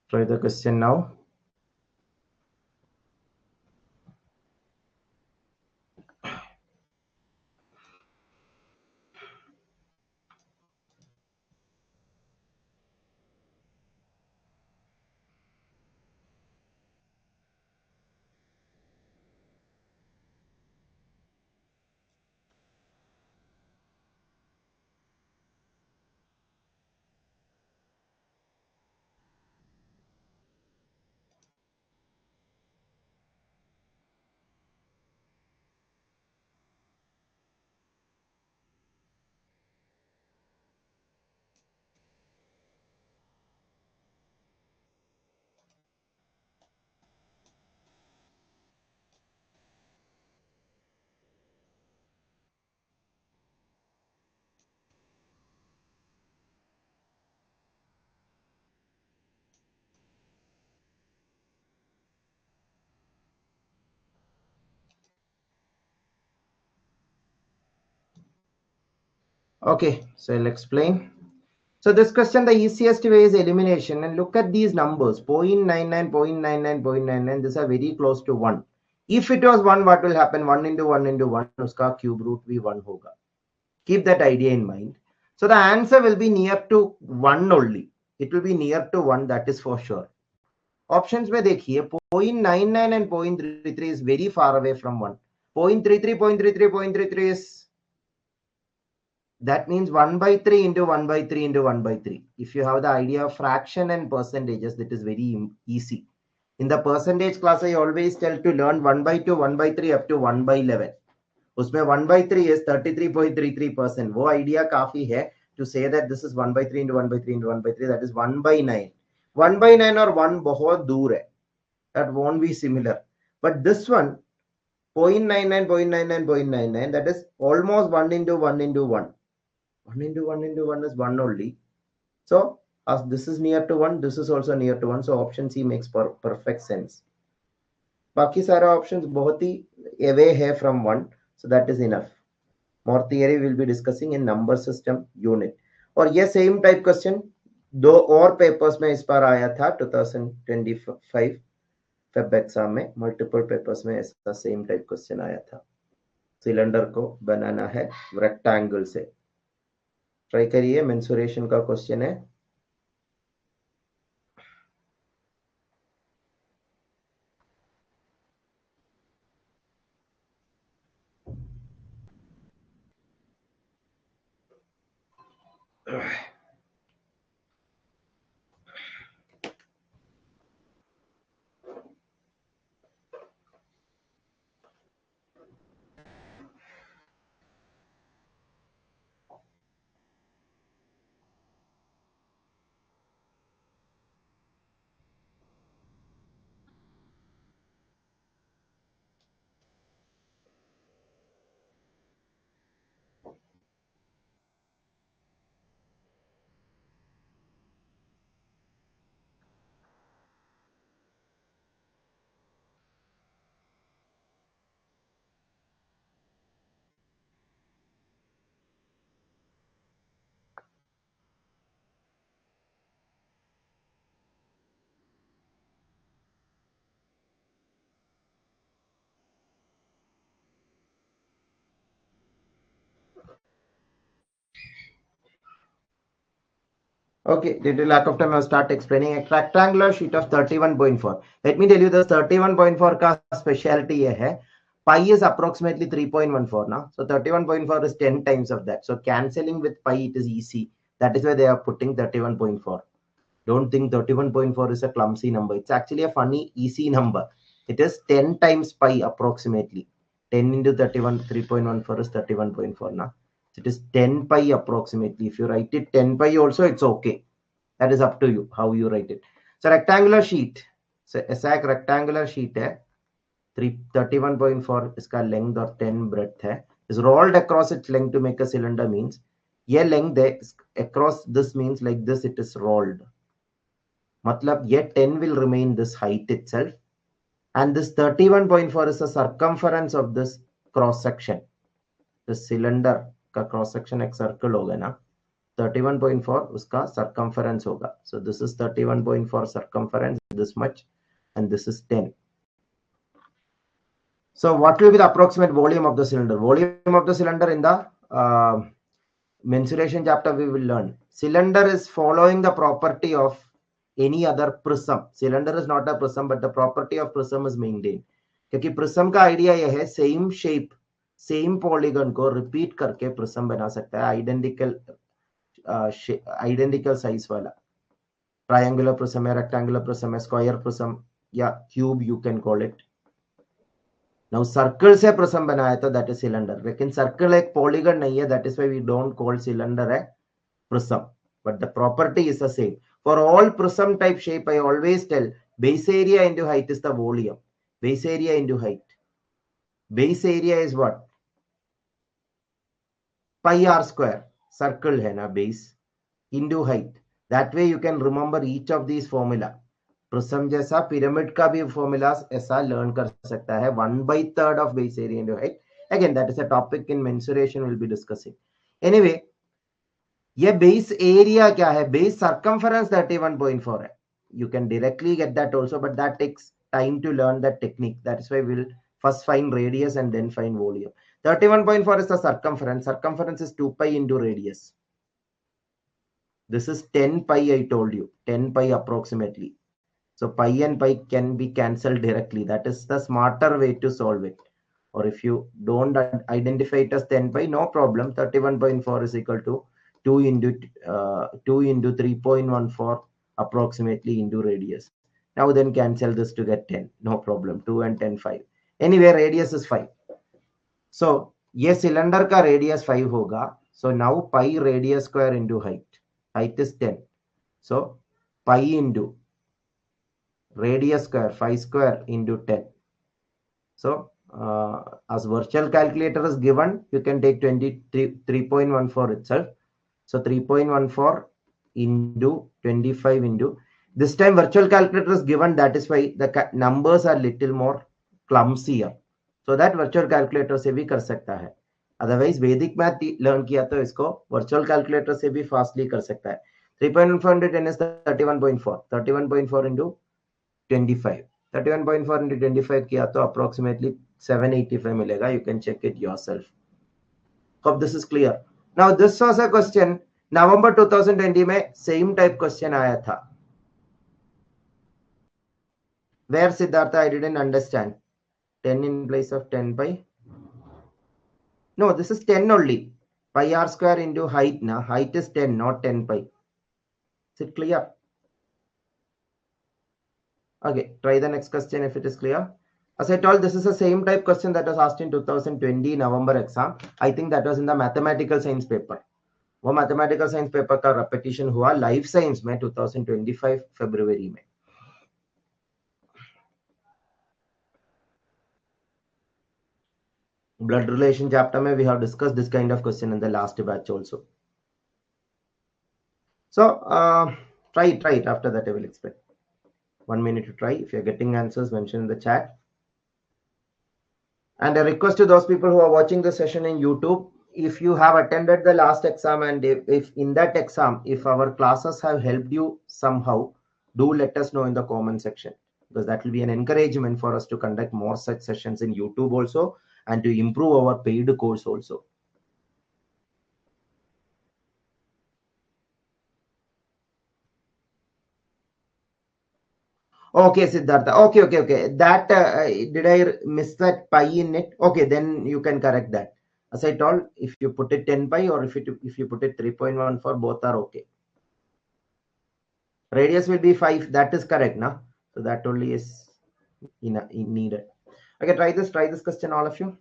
Try the question now. Okay, so I'll explain. So this question, the easiest way is elimination, and look at these numbers 0.99, 0.99, 0.99. These are very close to 1. If it was 1, what will happen? 1 into 1 into 1, uska cube root भी 1 hoga. Keep that idea in mind. So the answer will be near to 1 only. It will be near to 1, that is for sure. Options में देखिए 0.99 and 0.33 is very far away from 1. 0.33, 0.33, 0.33 is, that means 1 by 3 into 1 by 3 into 1 by 3. If you have the idea of fraction and percentages, that is very easy. In the percentage class, I always tell to learn 1 by 2, 1 by 3 up to 1 by 11. उसमें 1 by 3 is 33.33%. वो idea काफी है to say that this is 1 by 3 into 1 by 3 into 1 by 3, that is 1 by 9. 1 by 9 or 1 बहुत दूर है. That won't be similar. But this one, 0.99, 0.99, 0.99, that is almost 1 into 1 into 1. 1 into 1 into 1 is 1 only. So as this is near to 1, this is also near to 1. So option C makes perfect sense. बाकी सारा options बहुत ही away है from 1. So that is enough. More theory we'll be discussing in number system unit. और ये same type question दो और papers में इस बार आया था 2025 FEB एग्जाम में. मल्टीपल पेपर्स में ऐसा सेम टाइप क्वेश्चन आया था. सिलेंडर को बनाना है रेक्टेंगल से. ट्राई करिए. मेंसुरेशन का क्वेश्चन है. Okay, due to lack of time, I'll start explaining. A rectangular sheet of 31.4. Let me tell you this 31.4 का specialty ये है. Pi is approximately 3.14 now. So 31.4 is 10 times of that. So cancelling with pi, it is easy. That is why they are putting 31.4. Don't think 31.4 is a clumsy number. It's actually a funny, easy number. It is 10 times pi approximately. 10 into 31, 3.14 is 31.4 now. It is 10 pi approximately. If you write it 10 pi also, it's okay. That is up to you how you write it. So rectangular sheet. So ऐसा एक rectangular sheet है. 31.4 इसका length और 10 breadth है. Is rolled across its length to make a cylinder means. ये length है across this means like this it is rolled. मतलब ये 10 will remain this height itself. And this 31.4 is the circumference of this cross section. The cylinder का cross section एक circle होगा ना. 31.4 उसका circumference होगा. So this is 31.4 circumference, this much, and this is 10. So what will be the approximate volume of the cylinder? Volume of the cylinder in the mensuration chapter we will learn. Cylinder is following the property of any other prism. Cylinder is not a prism, but the property of prism is maintained. क्योंकि prism का idea यह है same shape, same polygon को repeat करके prism बना सकता है. Identical size वाला. Triangular prism है, rectangular prism है, square prism या cube you can call it. Now circle से prism बनाया तो that is cylinder. लेकिन circle एक polygon नहीं है, that is why we don't call cylinder a prism. But the property is the same. For all prism type shape, I always tell base area into height is the volume. Base area into height. Base area is what? Pi r square. Circle है ना base. Into height. That way you can remember each of these formula. Prism जैसा pyramid का भी formulas ऐसा learn कर सकता है. 1/3 of base area into height. Again, that is a topic in mensuration we'll be discussing. Anyway, ये base area क्या है? Base circumference 31.4 है. You can directly get that also, but that takes time to learn that technique. That is why we'll first find radius and then find volume. 31.4 is the circumference. Circumference is 2 pi into radius. This is 10 pi, I told you. 10 pi approximately. So pi and pi can be cancelled directly. That is the smarter way to solve it. Or if you don't identify it as 10 pi, no problem. 31.4 is equal to 2 into 3.14 approximately into radius. Now then cancel this to get 10. No problem. 2 and 10, 5. Anyway, radius is 5. So ये cylinder का radius 5 होगा. So now pi radius square into height. Height is 10. So pi into radius square 5 square into 10. So as virtual calculator is given, you can take 3.14 itself. So 3.14 into 25 into, this time virtual calculator is given, that is why the numbers are little more clumsier. So that virtual calculator से भी कर सकता है. Otherwise Vedic math learn किया तो इसको virtual calculator से भी fastly कर सकता है. 3.14 into 10 is 31.4. 31.4 into 25. 31.4 into 25 किया तो approximately 785 मिलेगा. You can check it yourself. Hope this is clear. Now this was a question. November 2020 में same type question आया था. Where Siddhartha, I didn't understand. 10 in place of 10 pi. No, this is 10 only. Pi r square into height. Na height is 10, not 10 pi. Is it clear? Okay, try the next question if it is clear. As I told, this is the same type question that was asked in 2020 November exam. I think that was in the mathematical science paper. वो mathematical science paper का repetition हुआ life science में 2025 February में. Blood relation chapter में we have discussed this kind of question in the last batch also. So try it. After that I will explain. 1 minute to try. If you're getting answers, mention in the chat. And a request to those people who are watching the session in YouTube, if you have attended the last exam and if in that exam, if our classes have helped you somehow, do let us know in the comment section, because that will be an encouragement for us to conduct more such sessions in YouTube also and to improve our paid course also. Okay, Siddhartha. Okay. That did I miss that pi in it? Okay, then you can correct that. As I told, if you put it 10 pi or if you put it 3.14, both are okay. Radius will be 5. That is correct, na? So that only is needed. Okay, try this question, all of you.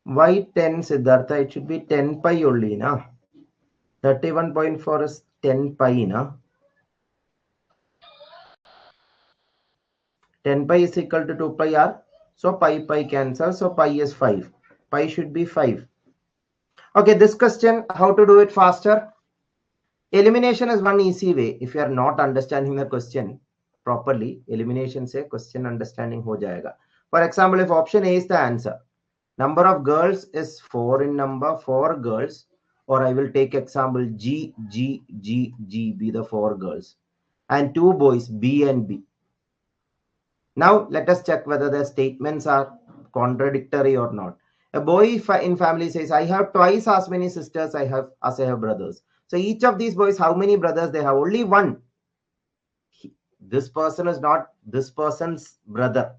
Why 10, Siddhartha? It should be 10 pi only, na? 31.4 is 10 pi, na? 10 pi is equal to 2 pi r. So pi cancel. So pi is 5. Pi should be 5. Okay, this question, how to do it faster? Elimination is one easy way if you are not understanding the question. properly, elimination से question understanding हो जाएगा. For example, if option A is the answer, number of girls is 4 in number, 4 girls, or I will take example G be the 4 girls, and 2 boys B and B. Now let us check whether the statements are contradictory or not. A boy in family says, I have twice as many sisters as I have brothers. So each of these boys, how many brothers they have? Only one. This person is not this person's brother.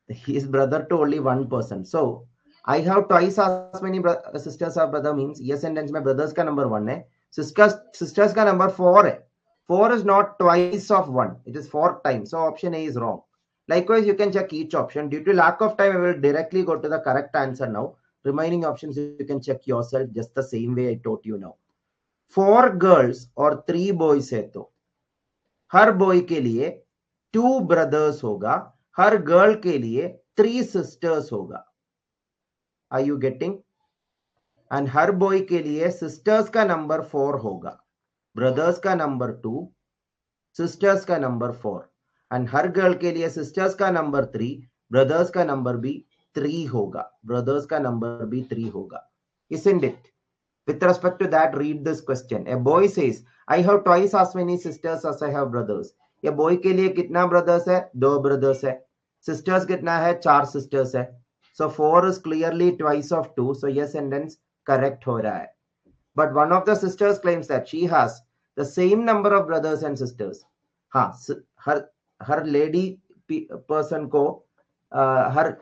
He is brother to only one person. So I have twice as many sisters or brother means yes sentence mein brothers ka number 1 hai. Sisters ka number 4 hai. 4 is not twice of 1. It is 4 times. So option A is wrong. Likewise, you can check each option. Due to lack of time, I will directly go to the correct answer now. Remaining options you can check yourself just the same way I taught you now. 4 girls or 3 boys है तो हर boy के लिए 2 brothers होगा, हर girl के लिए 3 sisters होगा. Are you getting? And her boy के लिए sisters का number 4 होगा, brothers का number 2, sisters का number 4. And हर गर्ल के लिए सिस्टर्स का नंबर 3, ब्रदर्स का नंबर भी 3 होगा, ब्रदर्स का नंबर भी 3 होगा. Isn't it? With respect to that, read this question. A boy says, I have twice as many sisters as I have brothers. ये boy के लिए कितना brothers है? 2 brothers है. Sisters कितना है? 4 sisters है. So 4 is clearly twice of 2. So yes sentence correct हो रहा है. But one of the sisters claims that she has the same number of brothers and sisters. हाँ, हर लेडी पर्सन को हर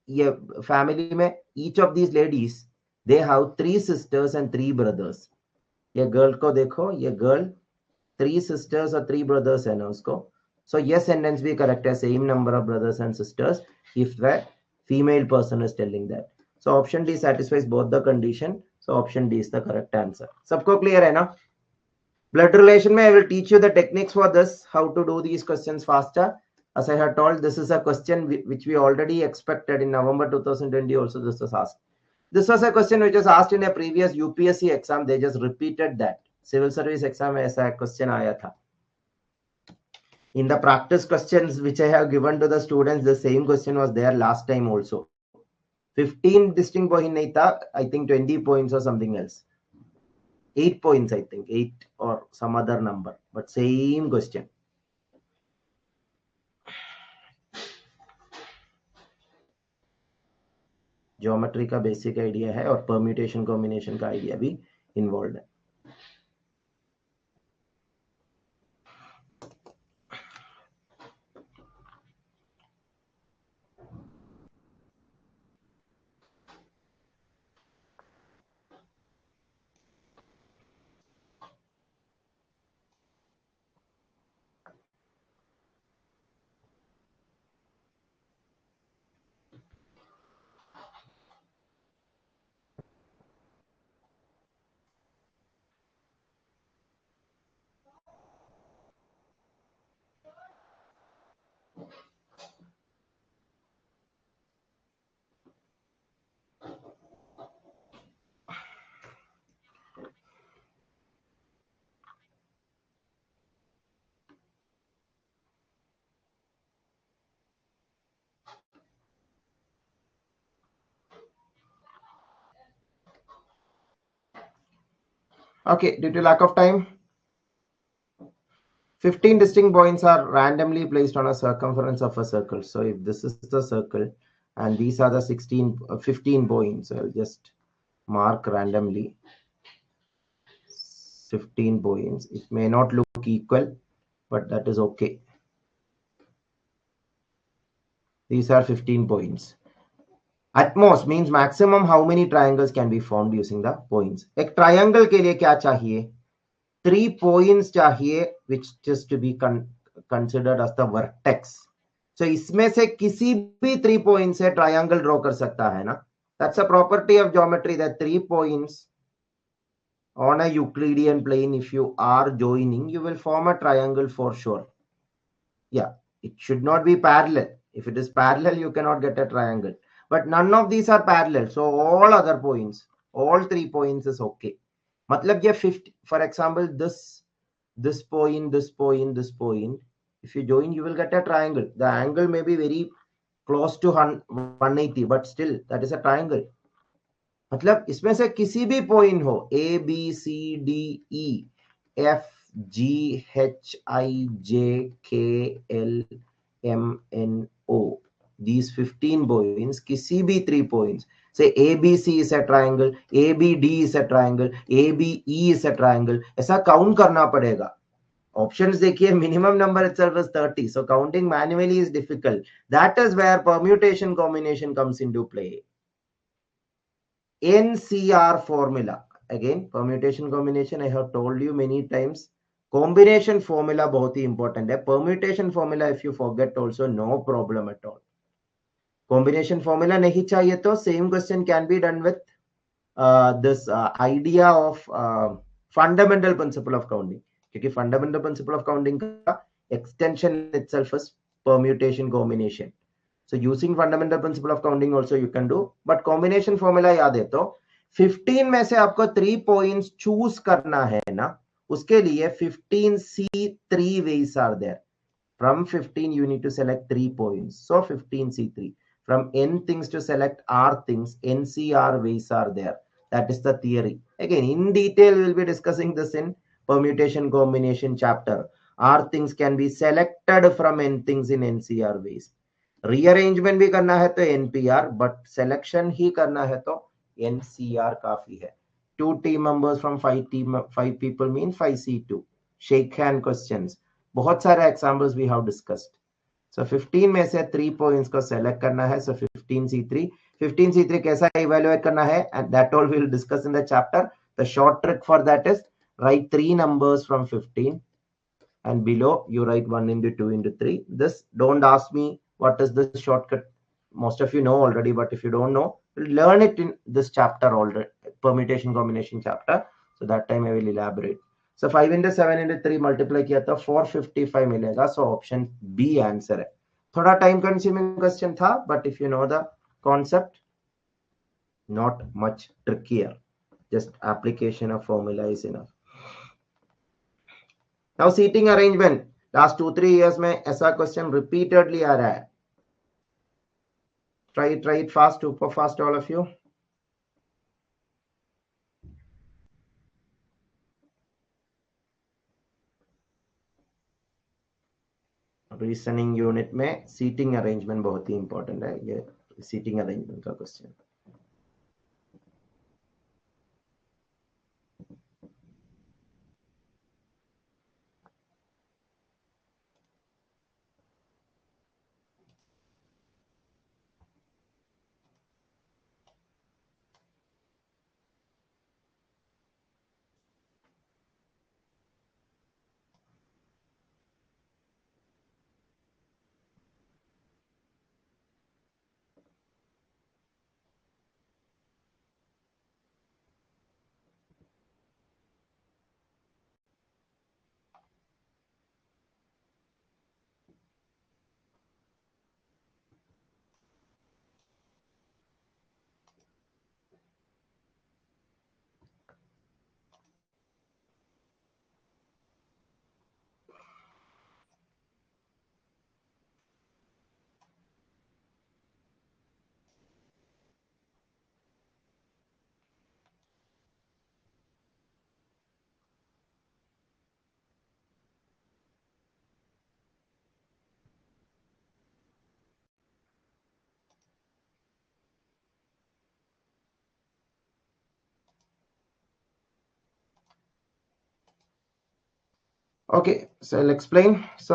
ये फैमिली में each of these ladies they have 3 sisters and 3 brothers. ये girl को देखो, ये गर्ल 3 sisters और 3 brothers है ना उसको. So yes sentence भी correct है, same number of brothers and sisters if the female person is telling that. So option D satisfies both the condition. So option D is the correct answer. सबको clear है ना? Blood relation mein I will teach you the techniques for this, how to do these questions faster. As I had told, this is a question which we already expected in November 2020 also this was asked. This was a question which was asked in a previous UPSC exam. They just repeated that. Civil service exam mein aisa question aaya tha. In the practice questions which I have given to the students, the same question was there last time also. 15 distinct points nahi tha, I think 20 points or something else. 8 points, I think, 8 or some other number, but same question. Geometry का basic idea है और permutation combination का idea भी involved है. Okay, due to lack of time, 15 distinct points are randomly placed on a circumference of a circle. So if this is the circle and these are the 15 points, I'll just mark randomly 15 points. It may not look equal, but that is okay. These are 15 points. At most means maximum how many triangles can be formed using the points. एक triangle के लिए क्या चाहिए? 3 points चाहिए, which is to be considered as the vertex. So इसमें से किसी भी 3 points से triangle draw कर सकता है ना? That's a property of geometry that 3 points on a Euclidean plane, if you are joining, you will form a triangle for sure. Yeah, it should not be parallel. If it is parallel, you cannot get a triangle. But none of these are parallel. So all other points, all 3 points is okay. Matlab ye 50, for example, this point, this point, this point. If you join, you will get a triangle. The angle may be very close to 180, but still that is a triangle. मतलब इसमें से किसी भी point हो, A B C D E F G H I J K L M N O, these 15 points, किसी भी 3 points, say ABC is a triangle, ABD is a triangle, ABE is a triangle, ऐसा count करना पड़ेगा. Options देखिए, minimum number itself is 30, so counting manually is difficult. That is where permutation combination comes into play. NCR formula, again permutation combination, I have told you many times. Combination formula बहुत ही important है. Permutation formula if you forget also, no problem at all. Combination formula नहीं चाहिए तो same question can be done with this idea of fundamental principle of counting. क्योंकि fundamental principle of counting का extension itself is permutation combination. So using fundamental principle of counting also you can do, but combination formula याद है तो 15 में से आपको 3 points choose करना है ना, उसके लिए 15C3 ways are there. From 15 you need to select 3 points, so 15C3. From N things to select R things, NCR ways are there. That is the theory. Again, in detail we will be discussing this in permutation combination chapter. R things can be selected from N things in NCR ways. Rearrangement भी करना है तो NPR, but selection ही करना है तो NCR काफी है. 2 team members from 5 people mean 5C2. Shake hand questions. बहुत सारे examples we have discussed. So 15 में से 3 points को select करना है. So 15C3. 15C3 कैसा evaluate करना है, and that all we will discuss in the chapter. The short trick for that is write 3 numbers from 15 and below you write 1 into 2 into 3. This don't ask me what is this shortcut. Most of you know already, but if you don't know, learn it in this chapter already, permutation combination chapter. So that time I will elaborate. So 5 into 7 into 3 multiply किया तो 455 मिलेगा. So option B answer है. थोड़ा time consuming question था, but if you know the concept, not much trickier. Just application of formula is enough. Now seating arrangement. Last 2-3 years में ऐसा question repeatedly आ रहा है. Try it fast, super fast, all of you. Reasoning unit में seating arrangement बहुत ही important है. ये seating arrangement का question. Okay, so I'll explain. So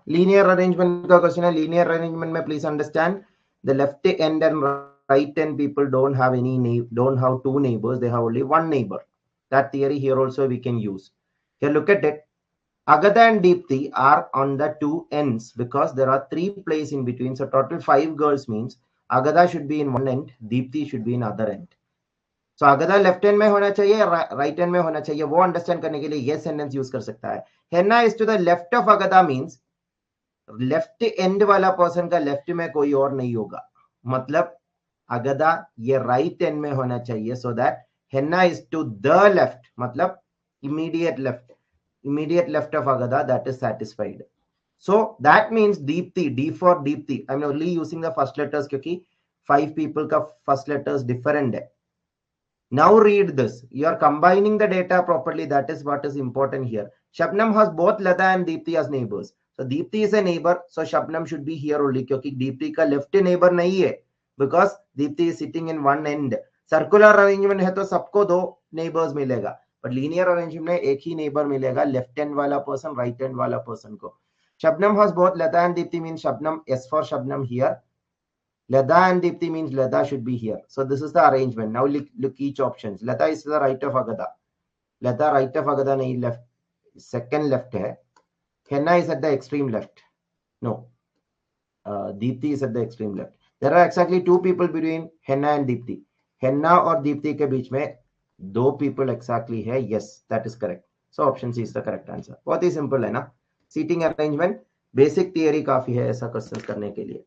linear arrangement का question है. Linear arrangement में please understand the left end and right end people don't have don't have 2 neighbors. They have only 1 neighbor. That theory here also we can use. Here look at it. Agatha and Deepthi are on the 2 ends because there are 3 places in between. So total 5 girls means Agatha should be in one end, Deepthi should be in other end. So अगदा left hand में होना चाहिए, right hand में होना चाहिए, वो understand करने के लिए ये सेंटेंस यूज कर सकता है. Henna is to the left of Agda means left end वाला पर्सन का लेफ्ट में कोई और नहीं होगा. मतलब अगदा ये राइट एंड में होना चाहिए. So that Henna is to the left, मतलब immediate left of Agda, that is satisfied. So that means Deepthi, D for Deepthi. I'm only using the first letters because 5 people ka first letters different hai. Now read this. You are combining the data properly. That is what is important here. Shabnam has both Lata and Deepthi as neighbors. So Deepthi is a neighbor. So Shabnam should be here only because Deepthi ka left neighbor nahi hai. Because Deepthi is sitting in one end. Circular arrangement hai to sabko do neighbors milega. But linear arrangement mein ek hi neighbor milega. Left hand wala person, right hand wala person ko. Shabnam has both Lata and Deepthi means Shabnam. S for Shabnam here. Lada and Deepthi means Lada should be here. So this is the arrangement. Now look each options. Lada is to the right of Agada. Lada right of Agada nahi left. Second left hai. Henna is at the extreme left. No. Deepthi is at the extreme left. There are exactly 2 people between Henna and Deepthi. Henna or Deepthi ke beech mein 2 people exactly hai. Yes, that is correct. So option C is the correct answer. बहुत ही simple है ना. Seating arrangement. Basic theory काफी है ऐसा questions करने के लिए.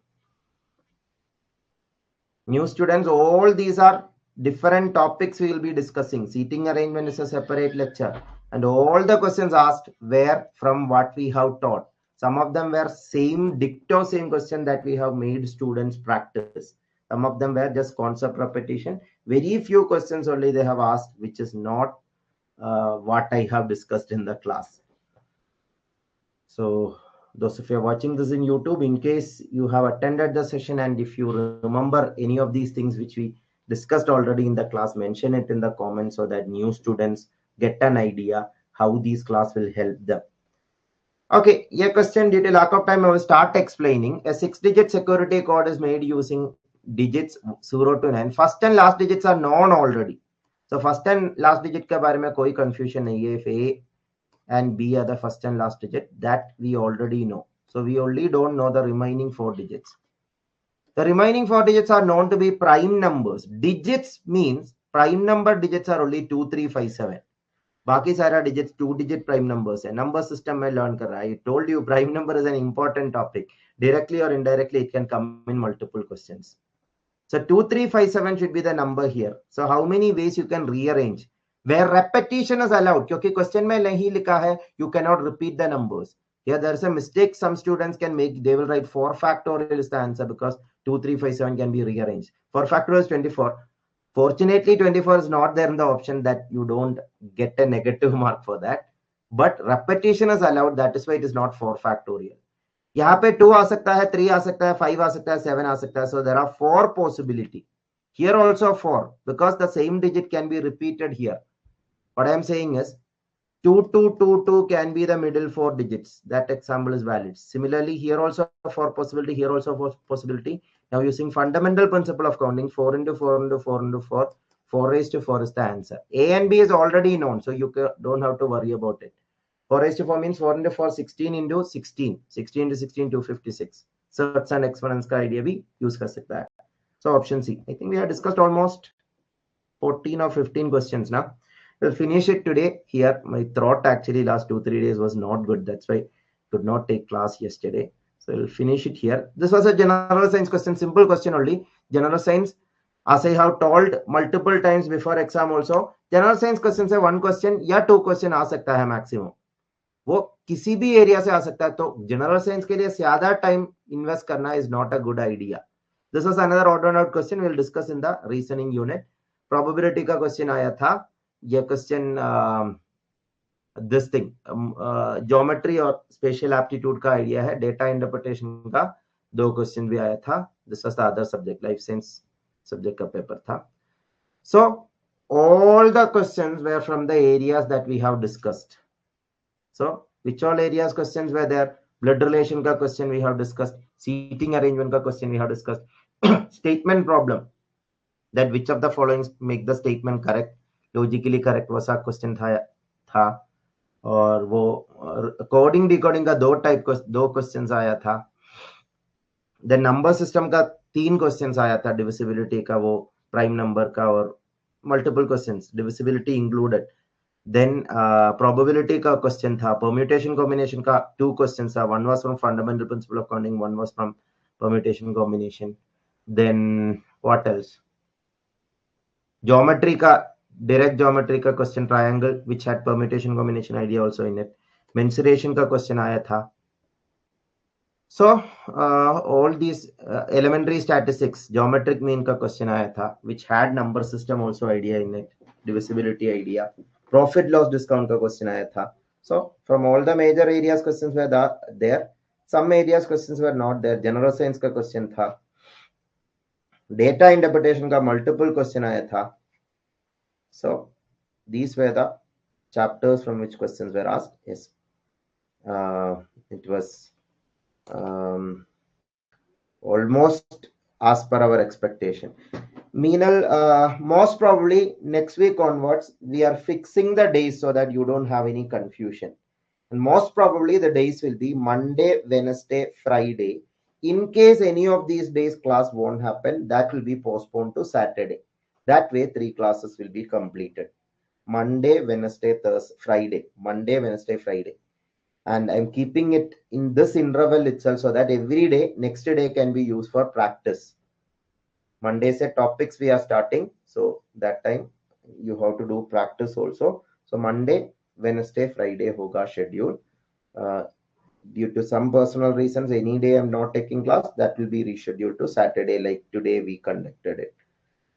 New students, all these are different topics we will be discussing. Seating arrangement is a separate lecture. And all the questions asked were from what we have taught. Some of them were same question that we have made students practice. Some of them were just concept repetition. Very few questions only they have asked, which is not what I have discussed in the class. So those of you watching this in YouTube, in case you have attended the session and if you remember any of these things which we discussed already in the class, mention it in the comments so that new students get an idea how these class will help them. Okay, yeah, question due to lack of time, I will start explaining. A 6-digit security code is made using digits 0 to 9. First and last digits are known already. So first and last digit ke baare mein koi confusion nahi hai. If A and B are the first and last digit, that we already know. So we only don't know the remaining 4 digits. The remaining 4 digits are known to be prime numbers. Digits means prime number digits are only 2, 3, 5, 7. Baki sara digits 2-digit prime numbers hai. Number system mein learn kar raha hai. I told you prime number is an important topic. Directly or indirectly it can come in multiple questions. So 2, 3, 5, 7 should be the number here. So how many ways you can rearrange? Where repetition is allowed, because question mein nahi likha hai, you cannot repeat the numbers. Here there is a mistake some students can make. They will write 4 factorial is the answer because 2, 3, 5, 7 can be rearranged. 4 factorial is 24. Fortunately, 24 is not there in the option, that you don't get a negative mark for that. But repetition is allowed. That is why it is not 4 factorial. यहाँ पे 2 आ सकता है, 3 आ सकता है, 5 आ सकता है, 7 आ सकता है. So there are 4 possibility. Here also 4 because the same digit can be repeated here. What I am saying is 2, 2, 2, 2 can be the middle 4 digits. That example is valid. Similarly, here also 4 possibility, here also 4 possibility. Now using fundamental principle of counting, 4 into 4 into 4 into 4, 4 raised to 4 is the answer. A and B is already known, so you don't have to worry about it. 4 raised to 4 means 4 into 4, 16 into 16. 16 into 16, 256. Surds and exponents ka idea bhi use kar sakta hai. So option C. I think we have discussed almost 14 or 15 questions now. We'll finish it today here. My throat actually last 2-3 days was not good. That's why I could not take class yesterday. So we'll finish it here. This was a general science question, simple question only. General science, as I have told multiple times before exam also, general science question से 1 question या 2 question आ सकता है maximum. वो किसी भी area से आ सकता है. तो जनरल साइंस के लिए ज्यादा टाइम इन्वेस्ट करना is not a good idea. This was another odd and out question, we will discuss in the reasoning unit. Probability का क्वेश्चन आया था. ये क्वेश्चन दिस थिंग ज्योमेट्री और स्पेशल एप्टीट्यूड का आइडिया है. डेटा इंटरप्रिटेशन का 2 question भी आया था. This was the other subject, life science subject का पेपर था. So all the questions were from the areas that we have discussed. So which all areas questions were there? Blood relation ka question we have discussed. Seating arrangement ka question we have discussed. Statement problem, that which of the following make the statement correct, logically correct, वैसा question था. और वो coding decoding का 2 questions आया था. The number system का 3 questions आया था. Divisibility का, वो prime number का, और multiple questions, divisibility included. Then probability का question था. Permutation combination का 2 questions था. One was from fundamental principle of counting, one was from permutation combination. Then what else? Geometry का, direct geometry का question, triangle which had permutation combination idea also in it. Mensuration का question आया था. So all these elementary statistics, geometric mean का question आया था, which had number system also idea in it, divisibility idea, profit loss discount का question आया था. So from all the major areas questions were there. Some areas questions were not there. General science का question था. Data interpretation का multiple question आया था. So these were the chapters from which questions were asked. Yes, it was almost as per our expectation. Meenal, most probably next week onwards, we are fixing the days so that you don't have any confusion. And most probably the days will be Monday, Wednesday, Friday. In case any of these days class won't happen, that will be postponed to Saturday. That way, 3 classes will be completed. Monday, Wednesday, Thursday, Friday. Monday, Wednesday, Friday. And I'm keeping it in this interval itself so that every day, next day can be used for practice. Monday se topics we are starting, so that time you have to do practice also. So Monday, Wednesday, Friday hoga schedule. Due to some personal reasons, any day I'm not taking class, that will be rescheduled to Saturday, like today we conducted it.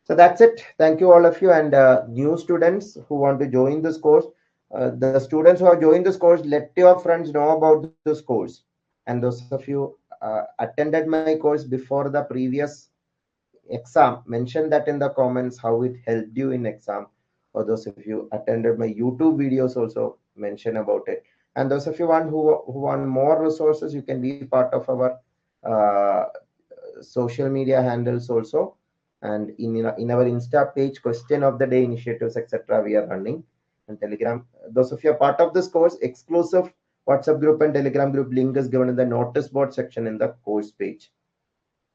So that's it. Thank you all of you, and new students who want to join this course. The students who have joined this course, let your friends know about this course. And those of you attended my course before the previous exam, mention that in the comments how it helped you in exam. Or those of you attended my YouTube videos, also mention about it. And those of you who want more resources, you can be part of our social media handles also. And in our Insta page, question of the day initiatives, etc., we are running. And Telegram, those of you are part of this course, exclusive WhatsApp group and Telegram group link is given in the notice board section in the course page.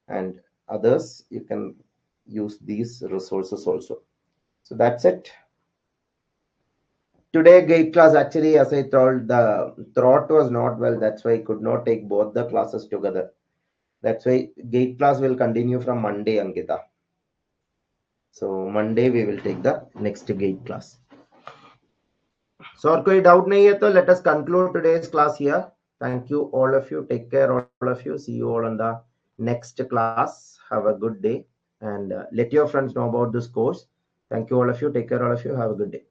And others, you can use these resources also. So that's it. Today gate class, actually, as I told, the throat was not well. That's why I could not take both the classes together. That's why gate class will continue from Monday, Ankita. So Monday we will take the next gate class. So और कोई doubt नहीं है तो let us conclude today's class here. Thank you all of you. Take care all of you. See you all on the next class. Have a good day and let your friends know about this course. Thank you all of you. Take care all of you. Have a good day.